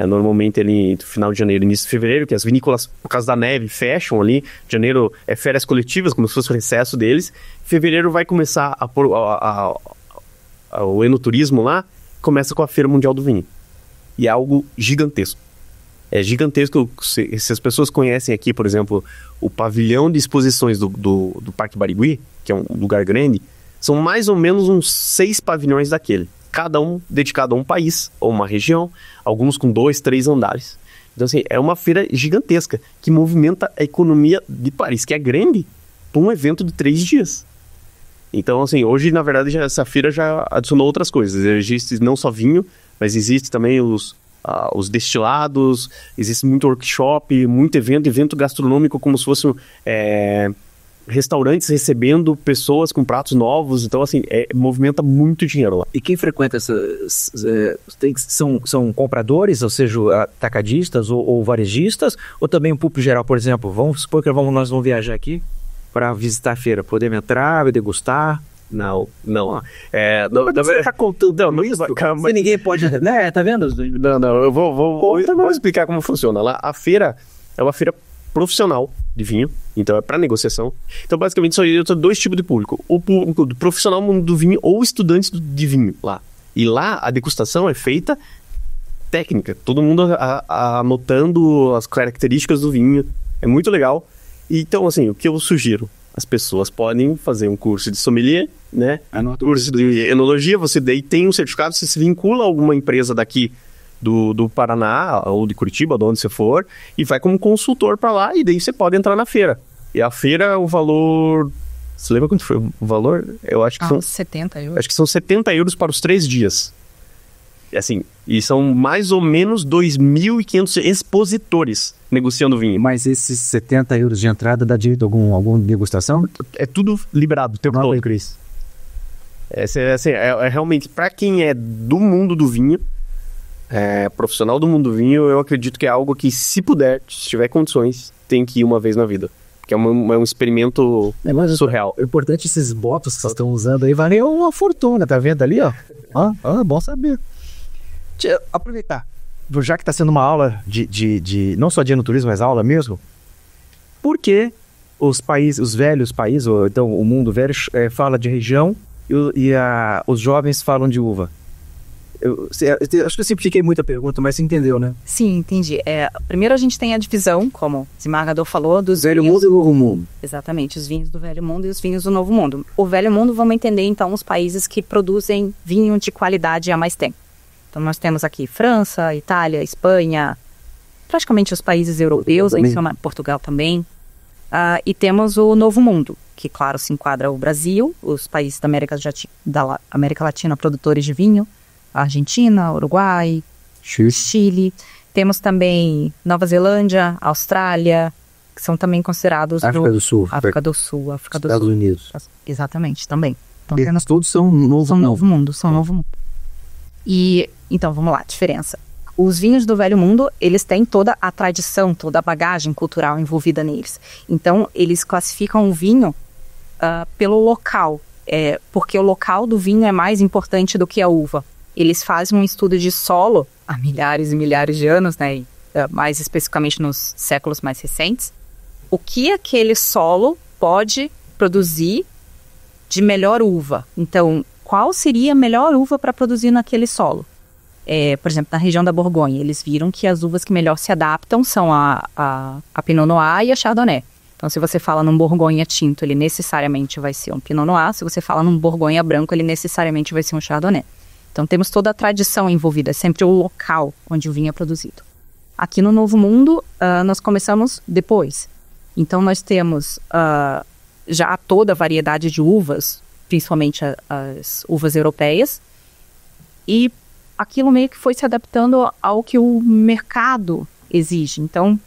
Speaker 3: Normalmente ali no final de janeiro, início de fevereiro, que as vinícolas, por causa da neve, fecham ali. Janeiro é férias coletivas, como se fosse o recesso deles. Fevereiro vai começar o enoturismo lá, começa com a Feira Mundial do Vinho. E é algo gigantesco. É gigantesco. Se as pessoas conhecem aqui, por exemplo, o pavilhão de exposições do Parque Barigui, que é um lugar grande, são mais ou menos uns 6 pavilhões daquele. Cada um dedicado a um país ou uma região, alguns com 2, 3 andares. Então, assim, é uma feira gigantesca que movimenta a economia de Paris, que é grande, para um evento de 3 dias. Então, assim, hoje, na verdade, essa feira já adicionou outras coisas. Existe não só vinho, mas existe também os destilados, existe muito workshop, muito evento gastronômico, como se fosse restaurantes recebendo pessoas com pratos novos. Então, assim, movimenta muito dinheiro lá.
Speaker 1: E quem frequenta essas... são compradores, ou seja, atacadistas ou varejistas, ou também o público geral? Por exemplo, vamos supor que nós vamos viajar aqui para visitar a feira. Podemos entrar, degustar?
Speaker 3: Não.
Speaker 1: Você tá contando, não isso? Se ninguém pode... né, tá vendo?
Speaker 3: Não, eu vou explicar como funciona. Lá, a feira é uma feira profissional de vinho, então é para negociação. Então, basicamente, só tem 2 tipos de público. O público do profissional do vinho ou estudantes de vinho lá. E lá, a degustação é feita técnica. Todo mundo anotando as características do vinho. É muito legal. Então, assim, o que eu sugiro? As pessoas podem fazer um curso de sommelier, né? Curso de enologia, você daí tem um certificado, você se vincula a alguma empresa daqui do Paraná ou de Curitiba, de onde você for, e vai como consultor para lá, e daí você pode entrar na feira. E a feira, o valor... Você lembra quanto foi o valor? Eu acho que são...
Speaker 2: 70 euros.
Speaker 3: Acho que são 70 euros para os 3 dias. E assim, e são mais ou menos 2.500 expositores negociando vinho.
Speaker 1: Mas esses 70 euros de entrada dá direito a alguma degustação?
Speaker 3: É tudo liberado o tempo todo.
Speaker 1: Cris.
Speaker 3: É realmente, para quem é do mundo do vinho, profissional do mundo do vinho, eu acredito que é algo que, se puder, se tiver condições, tem que ir uma vez na vida. Porque é um experimento surreal.
Speaker 1: É importante, esses botos que vocês estão usando aí, valeu uma fortuna, tá vendo ali, ó? Bom saber. Deixa eu aproveitar, já que está sendo uma aula de não só de enoturismo, mas aula mesmo, por que os velhos países, ou então o mundo velho, fala de região e os jovens falam de uva? Acho que eu simplifiquei muito a pergunta, mas você entendeu, né?
Speaker 2: Sim, entendi. Primeiro a gente tem a divisão, como o Desembargador falou, dos
Speaker 1: Velho
Speaker 2: vinhos.
Speaker 1: Mundo e Novo Mundo.
Speaker 2: Exatamente, os vinhos do Velho Mundo e os vinhos do Novo Mundo. O Velho Mundo, vamos entender então os países que produzem vinho de qualidade há mais tempo. Então nós temos aqui França, Itália, Espanha, praticamente os países europeus, Portugal também. E temos o Novo Mundo, que claro se enquadra o Brasil, os países da América Latina produtores de vinho, Argentina, Uruguai, Chile. Temos também Nova Zelândia, Austrália, que são também considerados...
Speaker 1: África do Sul.
Speaker 2: Estados
Speaker 1: Unidos.
Speaker 2: Exatamente, também. Então,
Speaker 1: todos são Novo
Speaker 2: Mundo. E, então, vamos lá, diferença. Os vinhos do Velho Mundo, eles têm toda a tradição, toda a bagagem cultural envolvida neles. Então, eles classificam o vinho pelo local, porque o local do vinho é mais importante do que a uva. Eles fazem um estudo de solo há milhares e milhares de anos, né? E, mais especificamente nos séculos mais recentes. O que aquele solo pode produzir de melhor uva? Então, qual seria a melhor uva para produzir naquele solo? Por exemplo, na região da Borgonha, eles viram que as uvas que melhor se adaptam são a Pinot Noir e a Chardonnay. Então, se você fala num Borgonha tinto, ele necessariamente vai ser um Pinot Noir. Se você fala num Borgonha branco, ele necessariamente vai ser um Chardonnay. Então, temos toda a tradição envolvida, é sempre o local onde o vinho é produzido. Aqui no Novo Mundo, nós começamos depois. Então, nós temos já toda a variedade de uvas, principalmente as uvas europeias, e aquilo meio que foi se adaptando ao que o mercado exige. Então,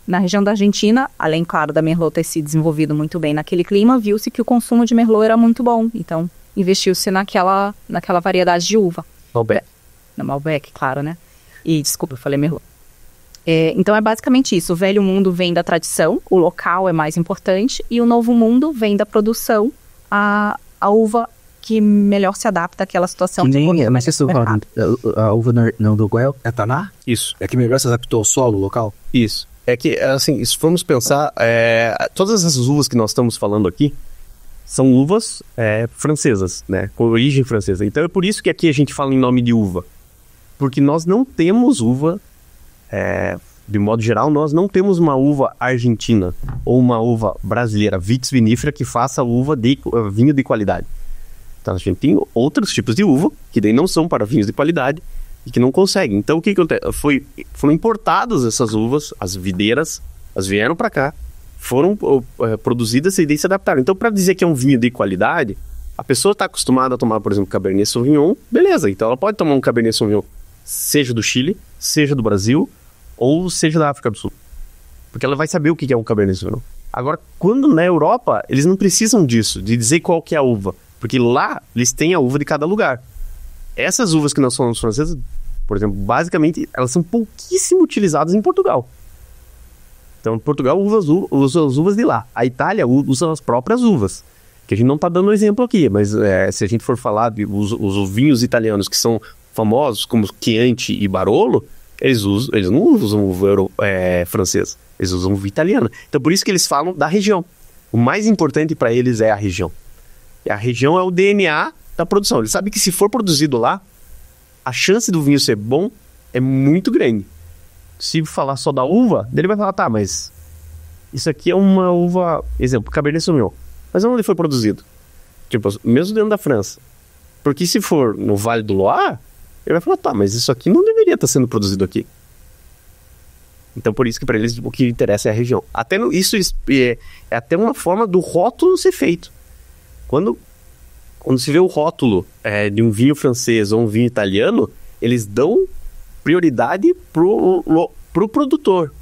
Speaker 2: na região da Argentina, além, claro, da Merlot ter se desenvolvido muito bem naquele clima, viu-se que o consumo de Merlot era muito bom. Então, investiu-se naquela variedade de uva.
Speaker 3: Malbec.
Speaker 2: Na Malbec, claro, né? E, desculpa, eu falei Merlot. Então, é basicamente isso. O Velho Mundo vem da tradição, o local é mais importante, e o Novo Mundo vem da produção, a uva que melhor se adapta àquela situação.
Speaker 1: Mas vocês estão falando, a uva no Uruguai é Taná?
Speaker 3: Isso.
Speaker 1: É que melhor se adaptou ao solo local?
Speaker 3: Isso. É que, assim, se formos pensar, todas essas uvas que nós estamos falando aqui, são uvas francesas, né? Com origem francesa. Então é por isso que aqui a gente fala em nome de uva. Porque nós não temos uva, de modo geral, nós não temos uma uva argentina ou uma uva brasileira, vitis vinifera, que faça vinho de qualidade. Então a gente tem outros tipos de uva, que daí não são para vinhos de qualidade e que não conseguem. Então o que acontece? Foram importadas essas uvas, as videiras, elas vieram para cá, foram produzidas e daí se adaptaram. Então, para dizer que é um vinho de qualidade, a pessoa está acostumada a tomar, por exemplo, Cabernet Sauvignon, beleza, então ela pode tomar um Cabernet Sauvignon, seja do Chile, seja do Brasil, ou seja da África do Sul. Porque ela vai saber o que é um Cabernet Sauvignon. Agora, quando na Europa, eles não precisam disso, de dizer qual que é a uva, porque lá eles têm a uva de cada lugar. Essas uvas que nós falamos francesas, por exemplo, basicamente, elas são pouquíssimo utilizadas em Portugal. Então, Portugal usa as uvas de lá. A Itália usa as próprias uvas. Que a gente não está dando exemplo aqui, mas se a gente for falar os vinhos italianos que são famosos, como Chianti e Barolo, eles não usam uva francesa, eles usam uva italiana. Então, por isso que eles falam da região. O mais importante para eles é a região. E a região é o DNA da produção. Eles sabem que se for produzido lá, a chance do vinho ser bom é muito grande. Se falar só da uva, ele vai falar, tá, mas isso aqui é uma uva, exemplo, Cabernet Sauvignon. Mas onde foi produzido? Tipo, mesmo dentro da França. Porque se for no Vale do Loire, ele vai falar, tá, mas isso aqui não deveria estar sendo produzido aqui. Então, por isso que para eles o que interessa é a região. Isso é até uma forma do rótulo ser feito. Quando se vê o rótulo de um vinho francês ou um vinho italiano, eles dão prioridade pro produtor.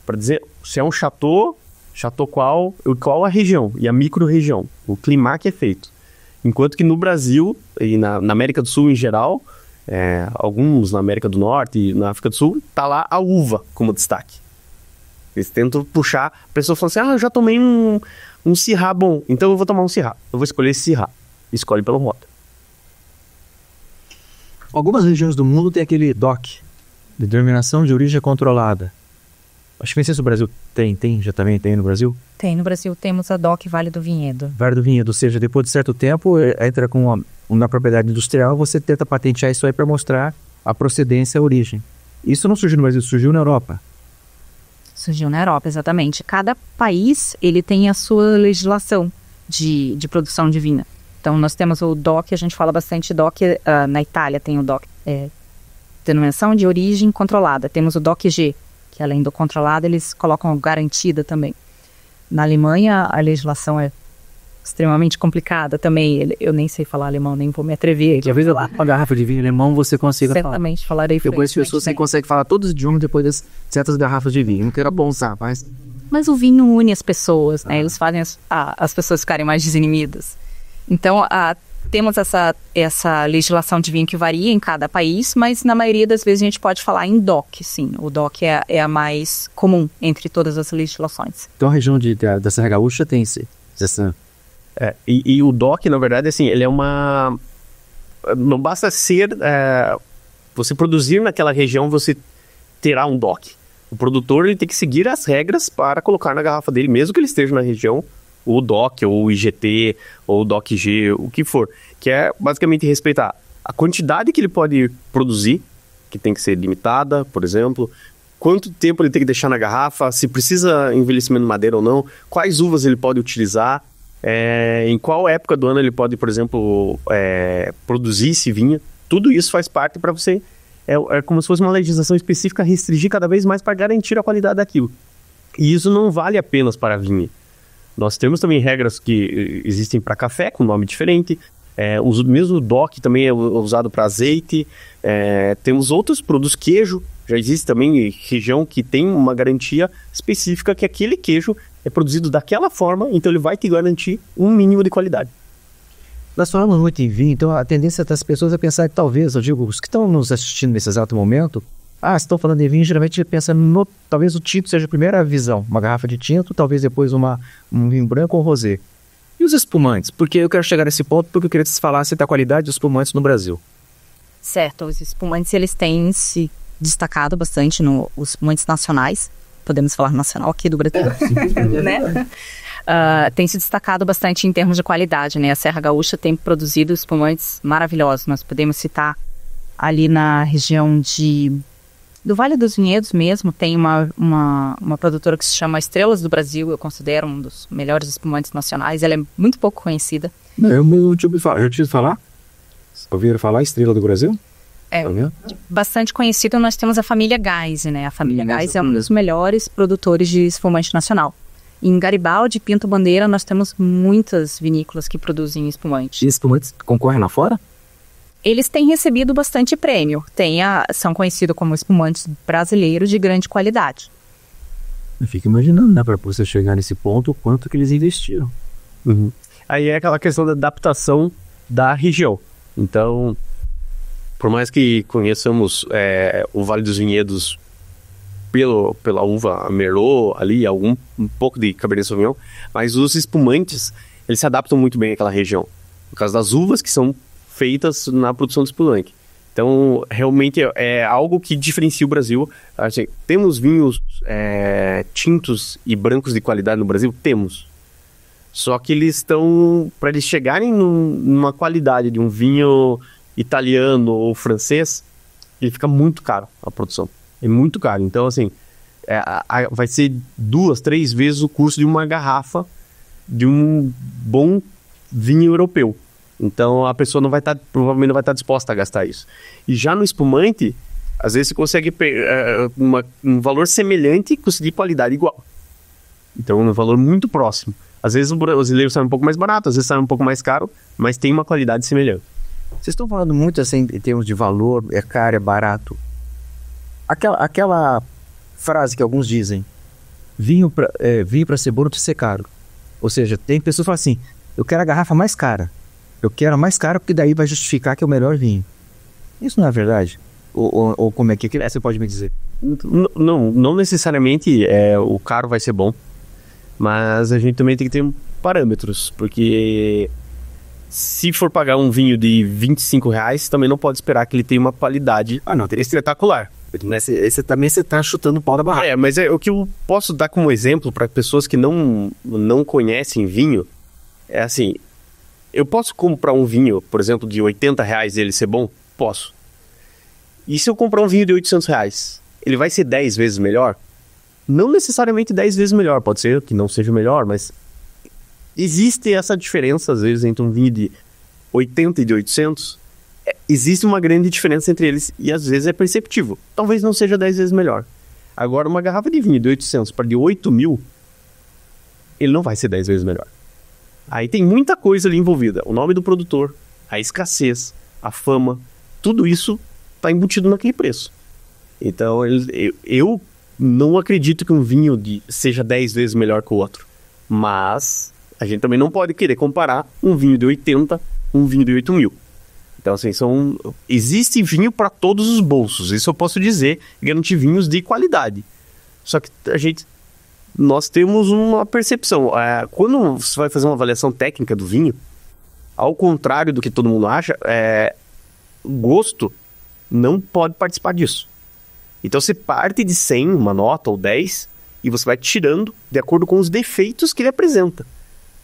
Speaker 3: Para dizer se é um chateau qual a região e a micro-região, o clima que é feito. Enquanto que no Brasil e na América do Sul em geral, alguns na América do Norte e na África do Sul, tá lá a uva como destaque. Eles tentam puxar, a pessoa fala assim, eu já tomei um Syrah bom, então eu vou tomar um Syrah. Eu vou escolher esse Syrah. Escolhe pelo rótulo.
Speaker 1: Algumas regiões do mundo tem aquele DOC, Denominação de Origem Controlada. Acho que não sei se o Brasil já também tem no Brasil?
Speaker 2: Tem, no Brasil temos a DOC Vale do Vinhedo.
Speaker 1: Vale do Vinhedo, ou seja, depois de certo tempo, entra com uma propriedade industrial, você tenta patentear isso aí para mostrar a procedência, a origem. Isso não surgiu no Brasil, surgiu na Europa.
Speaker 2: Surgiu na Europa, exatamente. Cada país, ele tem a sua legislação de produção de vinho. Então, nós temos o DOC, a gente fala bastante DOC, na Itália tem o DOC, Denominação de Origem Controlada. Temos o DOC-G, que além do controlado, eles colocam garantida também. Na Alemanha, a legislação é extremamente complicada também. Eu nem sei falar alemão, nem vou me atrever.
Speaker 1: Que às vezes uma garrafa de vinho alemão você consiga
Speaker 2: certamente falarei
Speaker 1: fluentemente. Depois as pessoas você consegue falar todos os idiomas depois de certas garrafas de vinho. Não quero bom, rapaz.
Speaker 2: Mas o vinho une as pessoas, né? Eles fazem as pessoas ficarem mais desinimidas. Então, temos essa legislação de vinho que varia em cada país, mas na maioria das vezes a gente pode falar em DOC, sim. O DOC é a mais comum entre todas as legislações.
Speaker 1: Então a região da Serra Gaúcha tem essa...
Speaker 3: E o DOC, na verdade, assim, ele é uma... Não basta ser... você produzir naquela região, você terá um DOC. O produtor ele tem que seguir as regras para colocar na garrafa dele, mesmo que ele esteja na região, o DOC, ou o IGT, ou o DOC-G, o que for. Que é basicamente respeitar a quantidade que ele pode produzir, que tem que ser limitada, por exemplo, quanto tempo ele tem que deixar na garrafa, se precisa envelhecimento de madeira ou não, quais uvas ele pode utilizar, em qual época do ano ele pode, por exemplo, produzir esse vinho. Tudo isso faz parte para você... É como se fosse uma legislação específica restringir cada vez mais para garantir a qualidade daquilo. E isso não vale apenas para vinho. Nós temos também regras que existem para café, com nome diferente. O mesmo DOC também é usado para azeite. Temos outros produtos, queijo. Já existe também região que tem uma garantia específica que aquele queijo é produzido daquela forma, então ele vai te garantir um mínimo de qualidade.
Speaker 1: Nós falamos muito em vinho, então a tendência das pessoas é pensar que talvez, eu digo, os que estão nos assistindo nesse exato momento, estão falando de vinho, geralmente pensa talvez o tinto seja a primeira visão, uma garrafa de tinto, talvez depois um vinho branco ou rosé. E os espumantes? Porque eu quero chegar nesse ponto porque eu queria que você falasse da qualidade dos espumantes no Brasil.
Speaker 2: Certo, os espumantes eles têm se destacado bastante os espumantes nacionais, podemos falar nacional aqui do Brasil, né? Tem se destacado bastante em termos de qualidade, né? A Serra Gaúcha tem produzido espumantes maravilhosos. Nós podemos citar ali na região do Vale dos Vinhedos mesmo, tem uma produtora que se chama Estrelas do Brasil, eu considero um dos melhores espumantes nacionais. Ela é muito pouco conhecida.
Speaker 1: Eu tinha falar? Ouviram falar Estrela do Brasil?
Speaker 2: Bastante conhecido. Nós temos a família Geise, né? A família Geise é um dos melhores produtores de espumante nacional. Em Garibaldi, Pinto Bandeira, nós temos muitas vinícolas que produzem espumante.
Speaker 1: E espumantes concorrem lá fora?
Speaker 2: Eles têm recebido bastante prêmio. São conhecidos como espumantes brasileiros de grande qualidade.
Speaker 1: Eu fico imaginando, né, para você chegar nesse ponto, o quanto que eles investiram.
Speaker 3: Uhum. Aí é aquela questão da adaptação da região. Então, por mais que conheçamos o Vale dos Vinhedos pela uva Merlot ali, um pouco de Cabernet Sauvignon, mas os espumantes, eles se adaptam muito bem àquela região, por causa das uvas que são feitas na produção do espumante. Então, realmente é algo que diferencia o Brasil. Assim, temos vinhos tintos e brancos de qualidade no Brasil? Temos. Só que para eles chegarem numa qualidade de um vinho italiano ou francês, ele fica muito caro a produção. É muito caro. Então, assim, vai ser 2, 3 vezes o custo de uma garrafa de um bom vinho europeu. Então, a pessoa provavelmente não vai estar disposta a gastar isso. E já no espumante, às vezes você consegue um valor semelhante e conseguir qualidade igual. Então, um valor muito próximo. Às vezes o brasileiro sai um pouco mais barato, às vezes sai um pouco mais caro, mas tem uma qualidade semelhante.
Speaker 1: Vocês estão falando muito assim em termos de valor, é caro, é barato. Aquela frase que alguns dizem, vinho para ser bom não precisa ser caro. Ou seja, tem pessoas que falam assim, eu quero a garrafa mais cara. Eu quero mais caro porque daí vai justificar que é o melhor vinho. Isso não é verdade? Ou como é que é? Você pode me dizer?
Speaker 3: Não necessariamente o caro vai ser bom, mas a gente também tem que ter parâmetros, porque se for pagar um vinho de R$25, também não pode esperar que ele tenha uma qualidade espetacular.
Speaker 1: Esse também você tá chutando o pau da barraca.
Speaker 3: Mas o que eu posso dar como exemplo para pessoas que não conhecem vinho, é assim, eu posso comprar um vinho, por exemplo, de R$80 e ele ser bom? Posso. E se eu comprar um vinho de R$800, ele vai ser 10 vezes melhor? Não necessariamente 10 vezes melhor, pode ser que não seja melhor, mas existe essa diferença, às vezes, entre um vinho de 80 e de 800. Existe uma grande diferença entre eles e, às vezes, é perceptível. Talvez não seja 10 vezes melhor. Agora, uma garrafa de vinho de 800 para de 8.000, ele não vai ser 10 vezes melhor. Aí tem muita coisa ali envolvida. O nome do produtor, a escassez, a fama, tudo isso está embutido naquele preço. Então, eu não acredito que um vinho seja 10 vezes melhor que o outro. Mas a gente também não pode querer comparar um vinho de 80 com um vinho de 8.000. Então, assim, existe vinho para todos os bolsos. Isso eu posso dizer, garantir vinhos de qualidade. Só que nós temos uma percepção. Quando você vai fazer uma avaliação técnica do vinho, ao contrário do que todo mundo acha, gosto não pode participar disso. Então você parte de 100, uma nota ou 10, e você vai tirando de acordo com os defeitos que ele apresenta.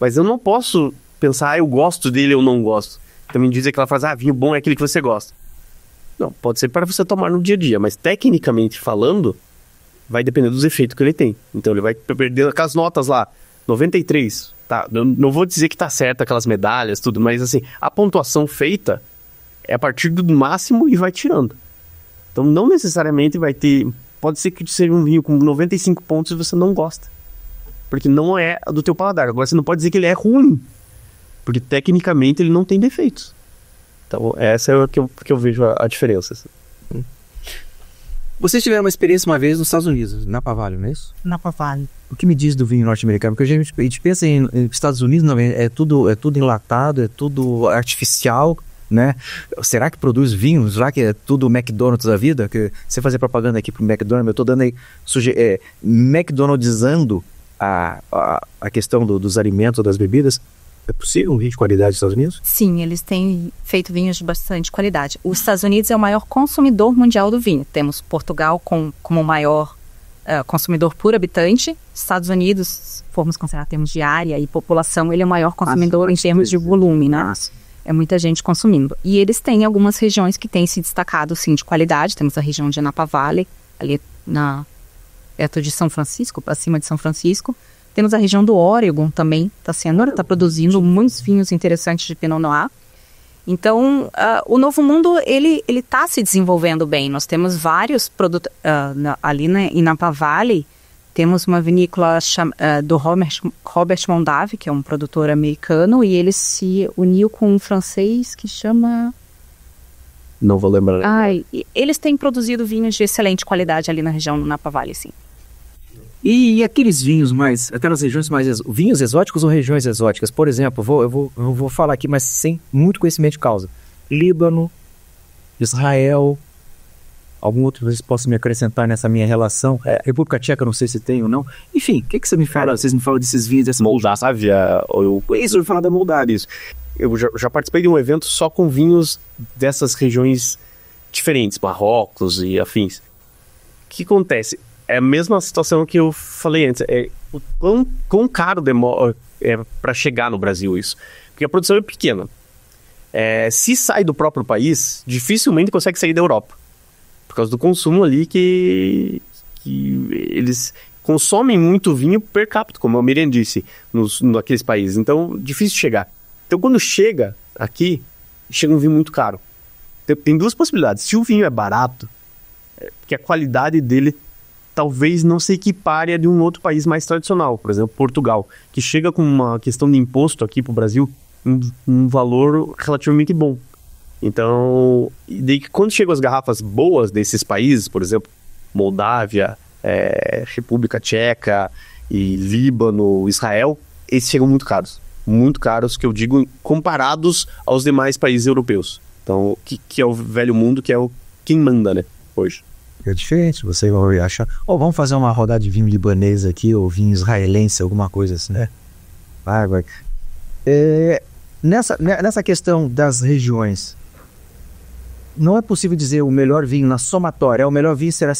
Speaker 3: Mas eu não posso pensar, eu gosto dele ou não gosto. Também dizer aquela frase, vinho bom é aquele que você gosta. Não, pode ser para você tomar no dia a dia, mas tecnicamente falando, vai depender dos efeitos que ele tem. Então ele vai perder aquelas notas lá, 93, tá? Eu não vou dizer que tá certo aquelas medalhas, tudo, mas assim, a pontuação feita é a partir do máximo e vai tirando. Então não necessariamente vai ter, pode ser que seja um vinho com 95 pontos e você não gosta, porque não é do teu paladar. Agora você não pode dizer que ele é ruim, porque tecnicamente ele não tem defeitos. Então essa é o que eu vejo a diferença.
Speaker 1: Vocês tiveram uma experiência uma vez nos Estados Unidos, Napa Valley, não é isso?
Speaker 2: Napa Valley.
Speaker 1: O que me diz do vinho norte-americano? Porque a gente pensa em Estados Unidos, não, é tudo enlatado, é tudo artificial, né? Será que produz vinho? Será que é tudo McDonald's da vida? Que você fazer propaganda aqui pro McDonald's, eu tô dando aí, McDonald'sando a questão dos alimentos ou das bebidas. É possível um vinho de qualidade nos Estados Unidos?
Speaker 2: Sim, eles têm feito vinhos de bastante qualidade. Os Estados Unidos é o maior consumidor mundial do vinho. Temos Portugal como o maior consumidor por habitante. Estados Unidos, se formos considerar termos de área e população, ele é o maior consumidor em termos de volume, né? É muita gente consumindo. E eles têm algumas regiões que têm se destacado, sim, de qualidade. Temos a região de Napa Valley, ali perto de São Francisco, acima de São Francisco. Temos a região do Oregon também, está produzindo muitos vinhos interessantes de Pinot Noir. Então, o Novo Mundo, ele está se desenvolvendo bem. Nós temos vários produtos, ali em Napa Valley, temos uma vinícola do Robert Mondavi, que é um produtor americano, e ele se uniu com um francês que chama...
Speaker 3: Não vou lembrar.
Speaker 2: Eles têm produzido vinhos de excelente qualidade ali na região do Napa Valley, sim.
Speaker 1: E aqueles vinhos mais, até nas regiões mais, vinhos exóticos ou regiões exóticas? Por exemplo, eu vou falar aqui, mas sem muito conhecimento de causa. Líbano, Israel, algum outro que vocês possam me acrescentar nessa minha relação? República Tcheca, não sei se tem ou não. Enfim, o que você me fala? Vocês me falam desses vinhos, dessa
Speaker 3: Moldávia, eu vou falar da Moldávia, isso. Eu já participei de um evento só com vinhos dessas regiões diferentes, Marrocos e afins. O que acontece? É a mesma situação que eu falei antes. O quão caro demora para chegar no Brasil isso. Porque a produção é pequena. Se sai do próprio país, dificilmente consegue sair da Europa. Por causa do consumo ali que eles consomem muito vinho per capita, como a Miriam disse, naqueles países. Então, difícil chegar. Então, quando chega aqui, chega um vinho muito caro. Tem duas possibilidades. Se o vinho é barato, porque a qualidade dele talvez não se equipare a de um outro país mais tradicional, por exemplo, Portugal, que chega com uma questão de imposto aqui para o Brasil, um valor relativamente bom. Então, daí, quando chegam as garrafas boas desses países, por exemplo, Moldávia, República Tcheca, e Líbano, Israel, esses chegam muito caros. muito caros, que eu digo comparados aos demais países europeus. Então, que é o velho mundo, que é quem manda, né, hoje.
Speaker 1: É diferente, você vai achar, vamos fazer uma rodada de vinho libanês aqui, ou vinho israelense, alguma coisa assim, né? Vai. Nessa questão das regiões, não é possível dizer o melhor vinho na somatória. O melhor vinho será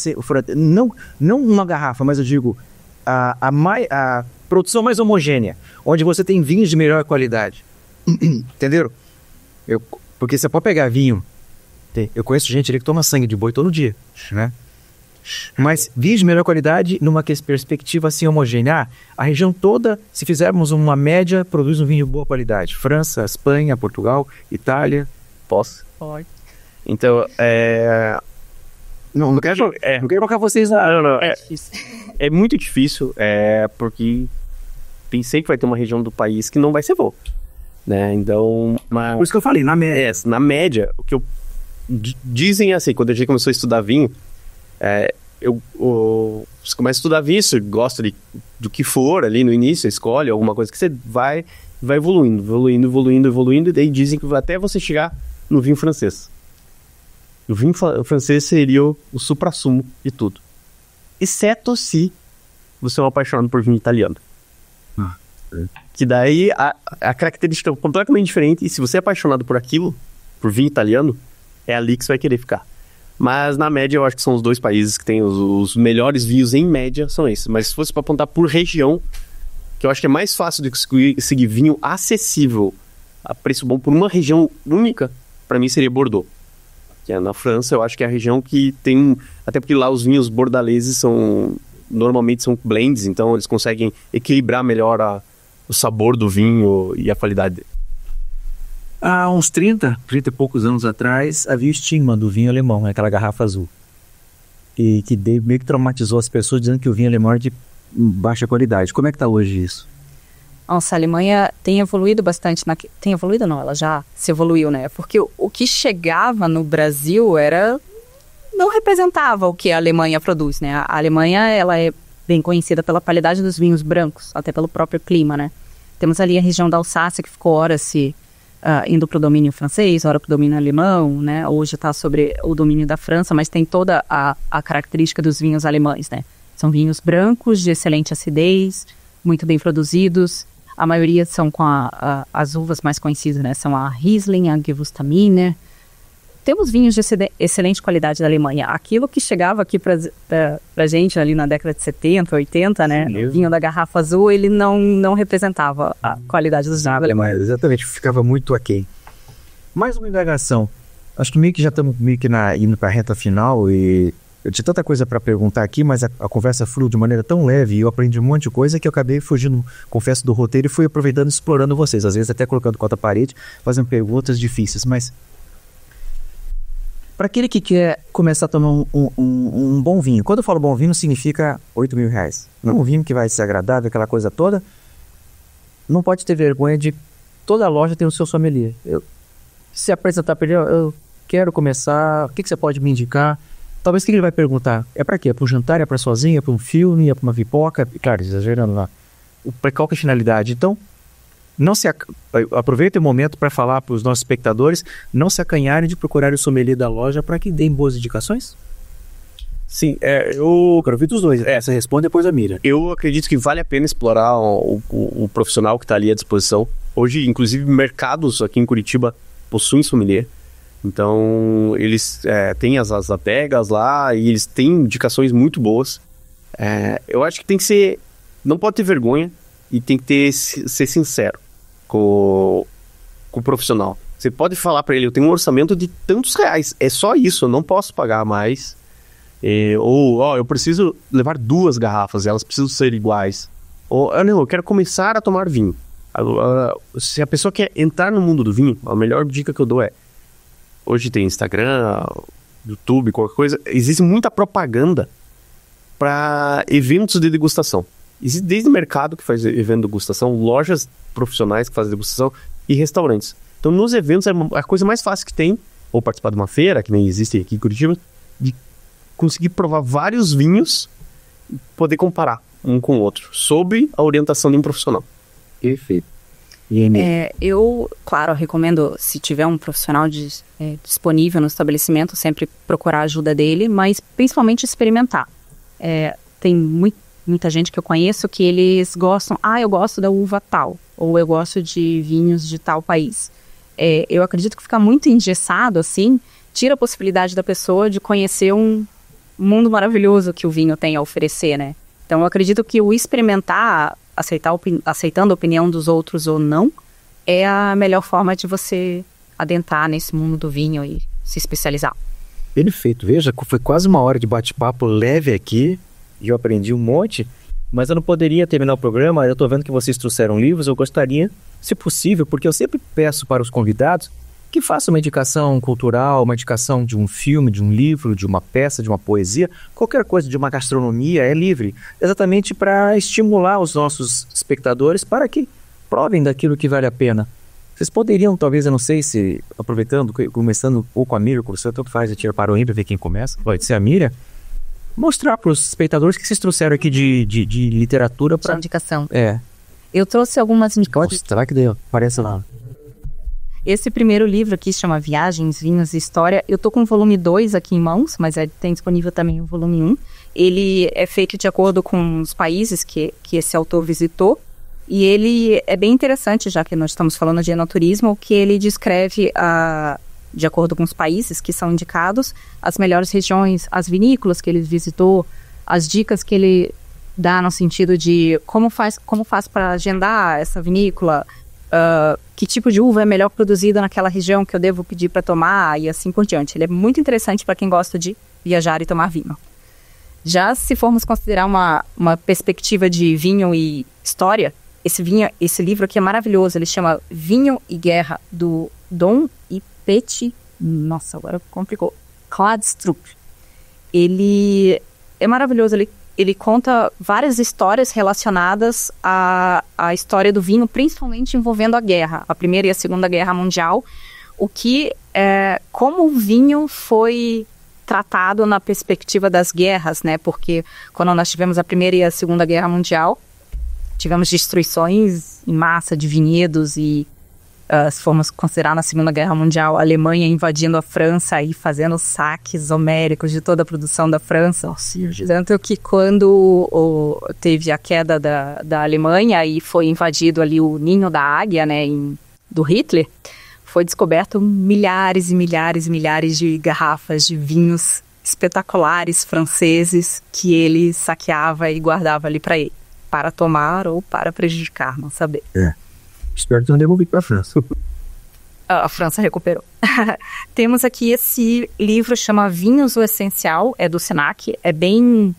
Speaker 1: não uma garrafa, mas eu digo a produção mais homogênea, onde você tem vinhos de melhor qualidade. Entenderam? Porque você pode pegar vinho. Eu conheço gente ali que toma sangue de boi todo dia, né? Mas vinhos de melhor qualidade numa perspectiva assim homogênea. A região toda, se fizermos uma média, produz um vinho de boa qualidade. França, Espanha, Portugal, Itália.
Speaker 3: Posso?
Speaker 2: Pode.
Speaker 3: Então,
Speaker 1: não quero colocar vocês
Speaker 3: não. É muito difícil, porque pensei que vai ter uma região do país que não vai ser boa, né? Então,
Speaker 1: por isso que eu falei, na média.
Speaker 3: Na média, o que dizem assim, quando a gente começou a estudar vinho, você começa a estudar vinho, você gosta do que for ali no início, escolhe alguma coisa que você vai evoluindo, e daí dizem que até você chegar no vinho francês. O vinho francês seria o suprassumo de tudo. Exceto se você é um apaixonado por vinho italiano. Que daí a característica é completamente diferente. E se você é apaixonado por aquilo, por vinho italiano, é ali que você vai querer ficar. Mas na média eu acho que são os dois países que têm os melhores vinhos em média, são esses. Mas se fosse para apontar por região, que eu acho que é mais fácil de conseguir vinho acessível a preço bom por uma região única, para mim seria Bordeaux. Que é na França, eu acho que é a região que tem... Até porque lá os vinhos bordaleses normalmente são blends, então eles conseguem equilibrar melhor o sabor do vinho e a qualidade dele.
Speaker 1: Há uns 30 e poucos anos atrás, havia o estigma do vinho alemão, né? Aquela garrafa azul. E que meio que traumatizou as pessoas, dizendo que o vinho alemão é de baixa qualidade. Como é que está hoje isso?
Speaker 2: Nossa, a Alemanha tem evoluído bastante. Tem evoluído não, ela já se evoluiu, né? Porque o que chegava no Brasil não representava o que a Alemanha produz, né? A Alemanha, ela é bem conhecida pela qualidade dos vinhos brancos, até pelo próprio clima, né? Temos ali a região da Alsácia, que ficou horas indo para o domínio francês, ora para o domínio alemão, né? Hoje está sobre o domínio da França, mas tem toda a característica dos vinhos alemães, né? São vinhos brancos, de excelente acidez, muito bem produzidos. A maioria são com as uvas mais conhecidas, né? São a Riesling, a Gewürztraminer. Temos vinhos de excelente qualidade da Alemanha. Aquilo que chegava aqui pra gente ali na década de 70, 80, né? O vinho da garrafa azul, ele não representava a qualidade dos vinhos da Alemanha.
Speaker 1: Exatamente, ficava muito aquém. Mais uma indagação. Acho que meio que já estamos indo para a reta final e eu tinha tanta coisa para perguntar aqui, mas a conversa flui de maneira tão leve e eu aprendi um monte de coisa que eu acabei fugindo, confesso, do roteiro e fui aproveitando e explorando vocês. Às vezes até colocando contra a parede, fazendo perguntas difíceis, mas... Para aquele que quer começar a tomar um bom vinho, quando eu falo bom vinho, significa R$8.000. Não um vinho que vai ser agradável, aquela coisa toda. Não pode ter vergonha de... Toda loja tem o seu sommelier. Se apresentar para ele, eu quero começar, o que você pode me indicar? Talvez o que ele vai perguntar? É para quê? É para um jantar? É para sozinho? É para um filme? É para uma pipoca? Claro, exagerando lá. Qual que é a finalidade? Então, aproveita o momento para falar para os nossos espectadores não se acanharem de procurar o sommelier da loja para que deem boas indicações?
Speaker 3: Sim, eu
Speaker 1: quero ouvir dos dois. Você responde depois a Mira.
Speaker 3: Eu acredito que vale a pena explorar o profissional que está ali à disposição. Hoje, inclusive, mercados aqui em Curitiba possuem sommelier. Então, eles têm as adegas lá e eles têm indicações muito boas. Eu acho que tem que ser... Não pode ter vergonha e tem que ser sincero com o profissional. Você pode falar para ele, eu tenho um orçamento de tantos reais. É só isso, eu não posso pagar mais. Eu preciso levar 2 garrafas, elas precisam ser iguais. Não, eu quero começar a tomar vinho. Se a pessoa quer entrar no mundo do vinho, a melhor dica que eu dou hoje tem Instagram, YouTube, qualquer coisa. Existe muita propaganda para eventos de degustação. Existe desde o mercado que faz evento de degustação, lojas profissionais que fazem degustação e restaurantes. Então, nos eventos, é a coisa mais fácil que tem, ou participar de uma feira, que nem existe aqui em Curitiba, de conseguir provar vários vinhos e poder comparar um com o outro, sob a orientação de um profissional.
Speaker 1: Perfeito.
Speaker 2: Eu, claro, recomendo, se tiver um profissional disponível no estabelecimento, sempre procurar a ajuda dele, mas principalmente experimentar. Tem muita gente que eu conheço que eles gostam, eu gosto da uva tal, ou eu gosto de vinhos de tal país. Eu acredito que ficar muito engessado assim, tira a possibilidade da pessoa de conhecer um mundo maravilhoso que o vinho tem a oferecer, né? Então eu acredito que o experimentar, aceitando a opinião dos outros ou não, é a melhor forma de você adentrar nesse mundo do vinho e se especializar.
Speaker 1: Perfeito. Veja, foi quase uma hora de bate-papo leve aqui e eu aprendi um monte, mas eu não poderia terminar o programa. Eu estou vendo que vocês trouxeram livros, eu gostaria, se possível, porque eu sempre peço para os convidados que façam uma indicação cultural, uma indicação de um filme, de um livro, de uma peça, de uma poesia, qualquer coisa, de uma gastronomia, é livre, exatamente para estimular os nossos espectadores para que provem daquilo que vale a pena. Vocês poderiam, talvez, eu não sei se, aproveitando, começando ou com a Miriam, com você, tanto faz, a tira para o para ver quem começa, pode ser a Miriam, mostrar para os espectadores que vocês trouxeram aqui de literatura para...
Speaker 2: indicação. Eu trouxe algumas indicações.
Speaker 1: Será que deu? Aparece lá.
Speaker 2: Esse primeiro livro aqui se chama Viagens, Vinhos e História. Eu tô com o volume 2 aqui em mãos, mas tem disponível também o volume 1. Ele é feito de acordo com os países que esse autor visitou. E ele é bem interessante, já que nós estamos falando de enoturismo, que ele descreve, de acordo com os países que são indicados, as melhores regiões, as vinícolas que ele visitou, as dicas que ele dá no sentido de como faz para agendar essa vinícola, que tipo de uva é melhor produzida naquela região que eu devo pedir para tomar e assim por diante. Ele é muito interessante para quem gosta de viajar e tomar vinho. Já se formos considerar uma perspectiva de vinho e história, esse livro aqui é maravilhoso. Ele chama Vinho e Guerra, do Dom e Petit... Nossa, agora complicou. Kladstrup. Ele é maravilhoso. Ele conta várias histórias relacionadas à história do vinho, principalmente envolvendo a guerra, a Primeira e a Segunda Guerra Mundial, como o vinho foi tratado na perspectiva das guerras, né? Porque quando nós tivemos a Primeira e a Segunda Guerra Mundial, tivemos destruições em massa de vinhedos e se formos considerar na Segunda Guerra Mundial, a Alemanha invadindo a França e fazendo saques homéricos de toda a produção da França. Tanto que quando teve a queda da Alemanha e foi invadido ali o ninho da águia, né, do Hitler, foi descoberto milhares e milhares e milhares de garrafas de vinhos espetaculares franceses que ele saqueava e guardava ali para ele, para tomar ou para prejudicar, não saber.
Speaker 1: Espero que não devolvi para a França.
Speaker 2: A França recuperou. Temos aqui esse livro, chama Vinhos, o Essencial, é do Senac. É bem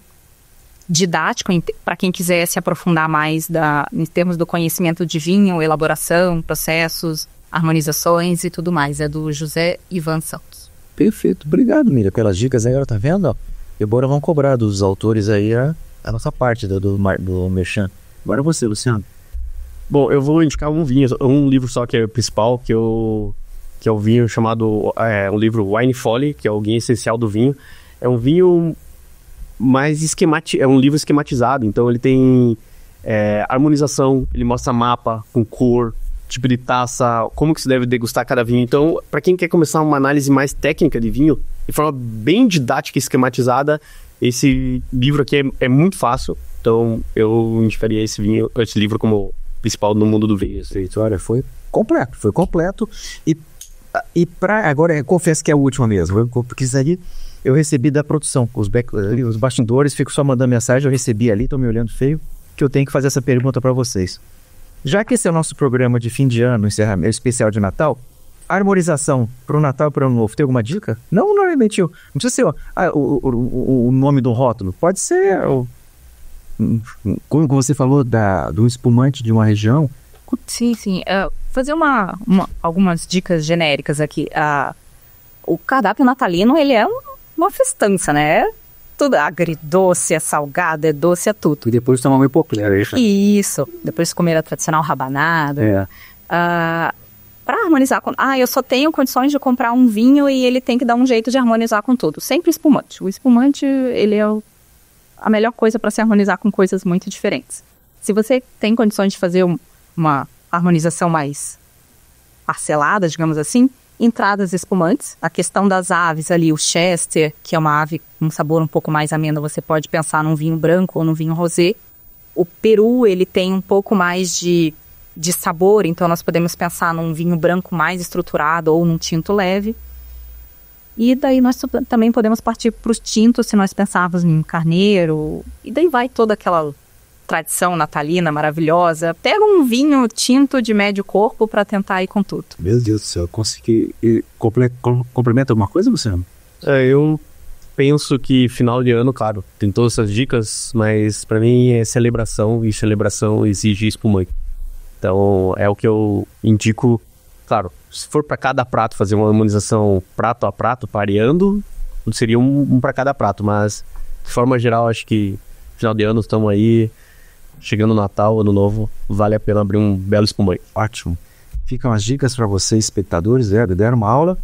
Speaker 2: didático para quem quiser se aprofundar mais em termos do conhecimento de vinho, elaboração, processos, harmonizações e tudo mais. É do José Ivan Santos.
Speaker 1: Perfeito. Obrigado, Miriam, pelas dicas aí. Agora tá vendo? E agora vão cobrar dos autores aí a nossa parte do merchan. Agora você, Luciano.
Speaker 3: Bom, eu vou indicar um livro só que é o principal, que é o vinho chamado, um livro Wine Folly, que é o Guia Essencial do Vinho. É um vinho mais é um livro esquematizado, então ele tem harmonização, ele mostra mapa com cor, tipo de taça, como que se deve degustar cada vinho. Então, para quem quer começar uma análise mais técnica de vinho, de forma bem didática e esquematizada, esse livro aqui é muito fácil. Então, eu indicaria esse livro como principal no mundo do vinho.
Speaker 1: Olha, foi completo. E agora, confesso que é a última mesmo, porque isso aí eu recebi da produção, os bastidores ficam só mandando mensagem, eu recebi ali, estão me olhando feio, que eu tenho que fazer essa pergunta para vocês. Já que esse é o nosso programa de fim de ano, encerramento especial de Natal, a harmonização para o Natal e para o Ano Novo, tem alguma dica? Não, normalmente, não precisa ser o nome do rótulo, pode ser como você falou do espumante de uma região.
Speaker 2: Sim. Fazer algumas dicas genéricas aqui. O cardápio natalino, ele é uma festança, né? Tudo agridoce, é salgado, é doce, é tudo.
Speaker 1: E depois tomar uma hipoclera.
Speaker 2: Isso. Depois comer a tradicional rabanada. Para harmonizar com... eu só tenho condições de comprar um vinho e ele tem que dar um jeito de harmonizar com tudo. Sempre espumante. O espumante, ele é a melhor coisa para se harmonizar com coisas muito diferentes. Se você tem condições de fazer uma harmonização mais parcelada, digamos assim. Entradas espumantes, a questão das aves ali, o Chester, que é uma ave com um sabor um pouco mais ameno, você pode pensar num vinho branco ou num vinho rosé. O Peru, ele tem um pouco mais de sabor, então nós podemos pensar num vinho branco mais estruturado ou num tinto leve. E daí nós também podemos partir para os tintos, se nós pensarmos em carneiro, e daí vai toda aquela tradição natalina maravilhosa. Pega um vinho tinto de médio corpo para tentar ir com tudo.
Speaker 4: Meu Deus do céu, consegui... Complementa alguma coisa, Luciano?
Speaker 3: Eu penso que final de ano, claro, tem todas essas dicas, mas para mim é celebração, e celebração exige espumante. Então é o que eu indico. Claro, se for para cada prato fazer uma harmonização prato a prato, pareando, seria um para cada prato, mas de forma geral acho que final de ano estamos aí, chegando o Natal, Ano Novo, vale a pena abrir um belo espumante.
Speaker 4: Ótimo. Ficam as dicas para vocês, espectadores, deram uma aula.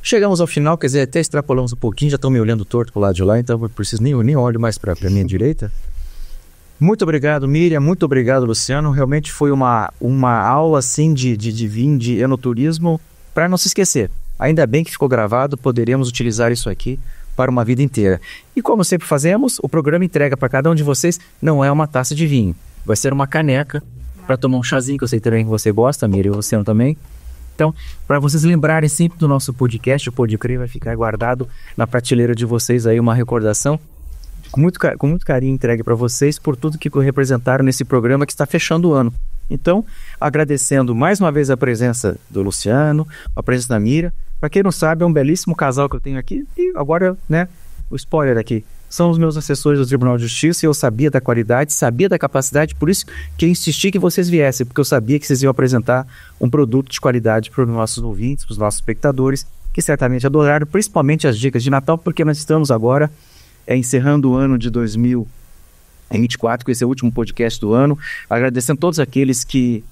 Speaker 1: Chegamos ao final, quer dizer, até extrapolamos um pouquinho, já estão me olhando torto pro lado de lá, então eu preciso nem olho mais para a minha direita. Muito obrigado, Miriam, muito obrigado, Luciano. Realmente foi uma aula assim de vinho, de enoturismo, para não se esquecer. Ainda bem que ficou gravado, poderemos utilizar isso aqui para uma vida inteira. E como sempre fazemos, o programa entrega para cada um de vocês, não é uma taça de vinho, vai ser uma caneca para tomar um chazinho, que eu sei também que você gosta, Miriam, e o Luciano também. Então, para vocês lembrarem sempre do nosso podcast, o Pode Crer vai ficar guardado na prateleira de vocês aí, uma recordação com muito carinho entregue para vocês por tudo que representaram nesse programa que está fechando o ano. Então, agradecendo mais uma vez a presença do Luciano, a presença da Miriam. Para quem não sabe, é um belíssimo casal que eu tenho aqui. E agora, né, o spoiler aqui. São os meus assessores do Tribunal de Justiça e eu sabia da qualidade, sabia da capacidade, por isso que eu insisti que vocês viessem, porque eu sabia que vocês iam apresentar um produto de qualidade para os nossos ouvintes, para os nossos espectadores, que certamente adoraram, principalmente as dicas de Natal, porque nós estamos agora encerrando o ano de 2024, com esse último podcast do ano, agradecendo a todos aqueles que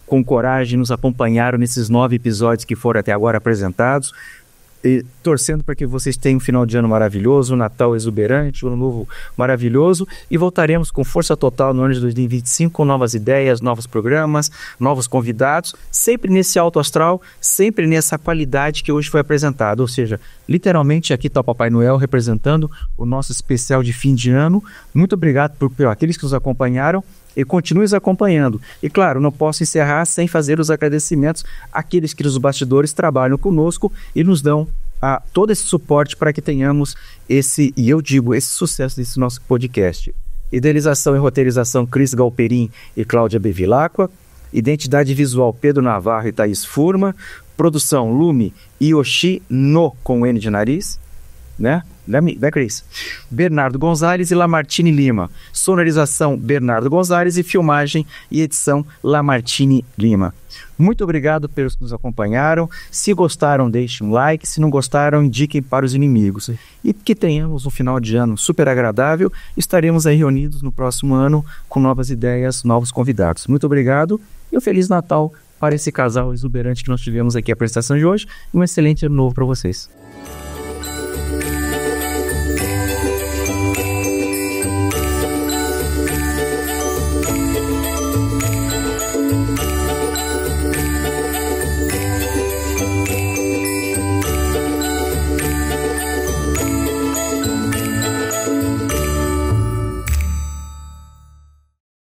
Speaker 1: com coragem nos acompanharam nesses 9 episódios que foram até agora apresentados, e torcendo para que vocês tenham um final de ano maravilhoso, um Natal exuberante, um Ano Novo maravilhoso, e voltaremos com força total no ano de 2025 com novas ideias, novos programas, novos convidados, sempre nesse alto astral, sempre nessa qualidade que hoje foi apresentada, ou seja, literalmente aqui está o Papai Noel representando o nosso especial de fim de ano. Muito obrigado por aqueles que nos acompanharam e continue nos acompanhando. E claro, não posso encerrar sem fazer os agradecimentos àqueles que nos bastidores trabalham conosco e nos dão todo esse suporte para que tenhamos esse sucesso desse nosso podcast. Idealização e roteirização Cris Galperin e Cláudia Bevilacqua. Identidade visual Pedro Navarro e Thaís Furma. Produção Lume Yoshi no com N de nariz, né, Cris? Bernardo Gonzalez e Lamartine Lima. Sonorização Bernardo Gonzalez e filmagem e edição Lamartine Lima. Muito obrigado pelos que nos acompanharam. Se gostaram, deixem um like. Se não gostaram, indiquem para os inimigos. E que tenhamos um final de ano super agradável. Estaremos aí reunidos no próximo ano com novas ideias, novos convidados. Muito obrigado e um Feliz Natal para esse casal exuberante que nós tivemos aqui a apresentação de hoje. E um excelente ano novo para vocês.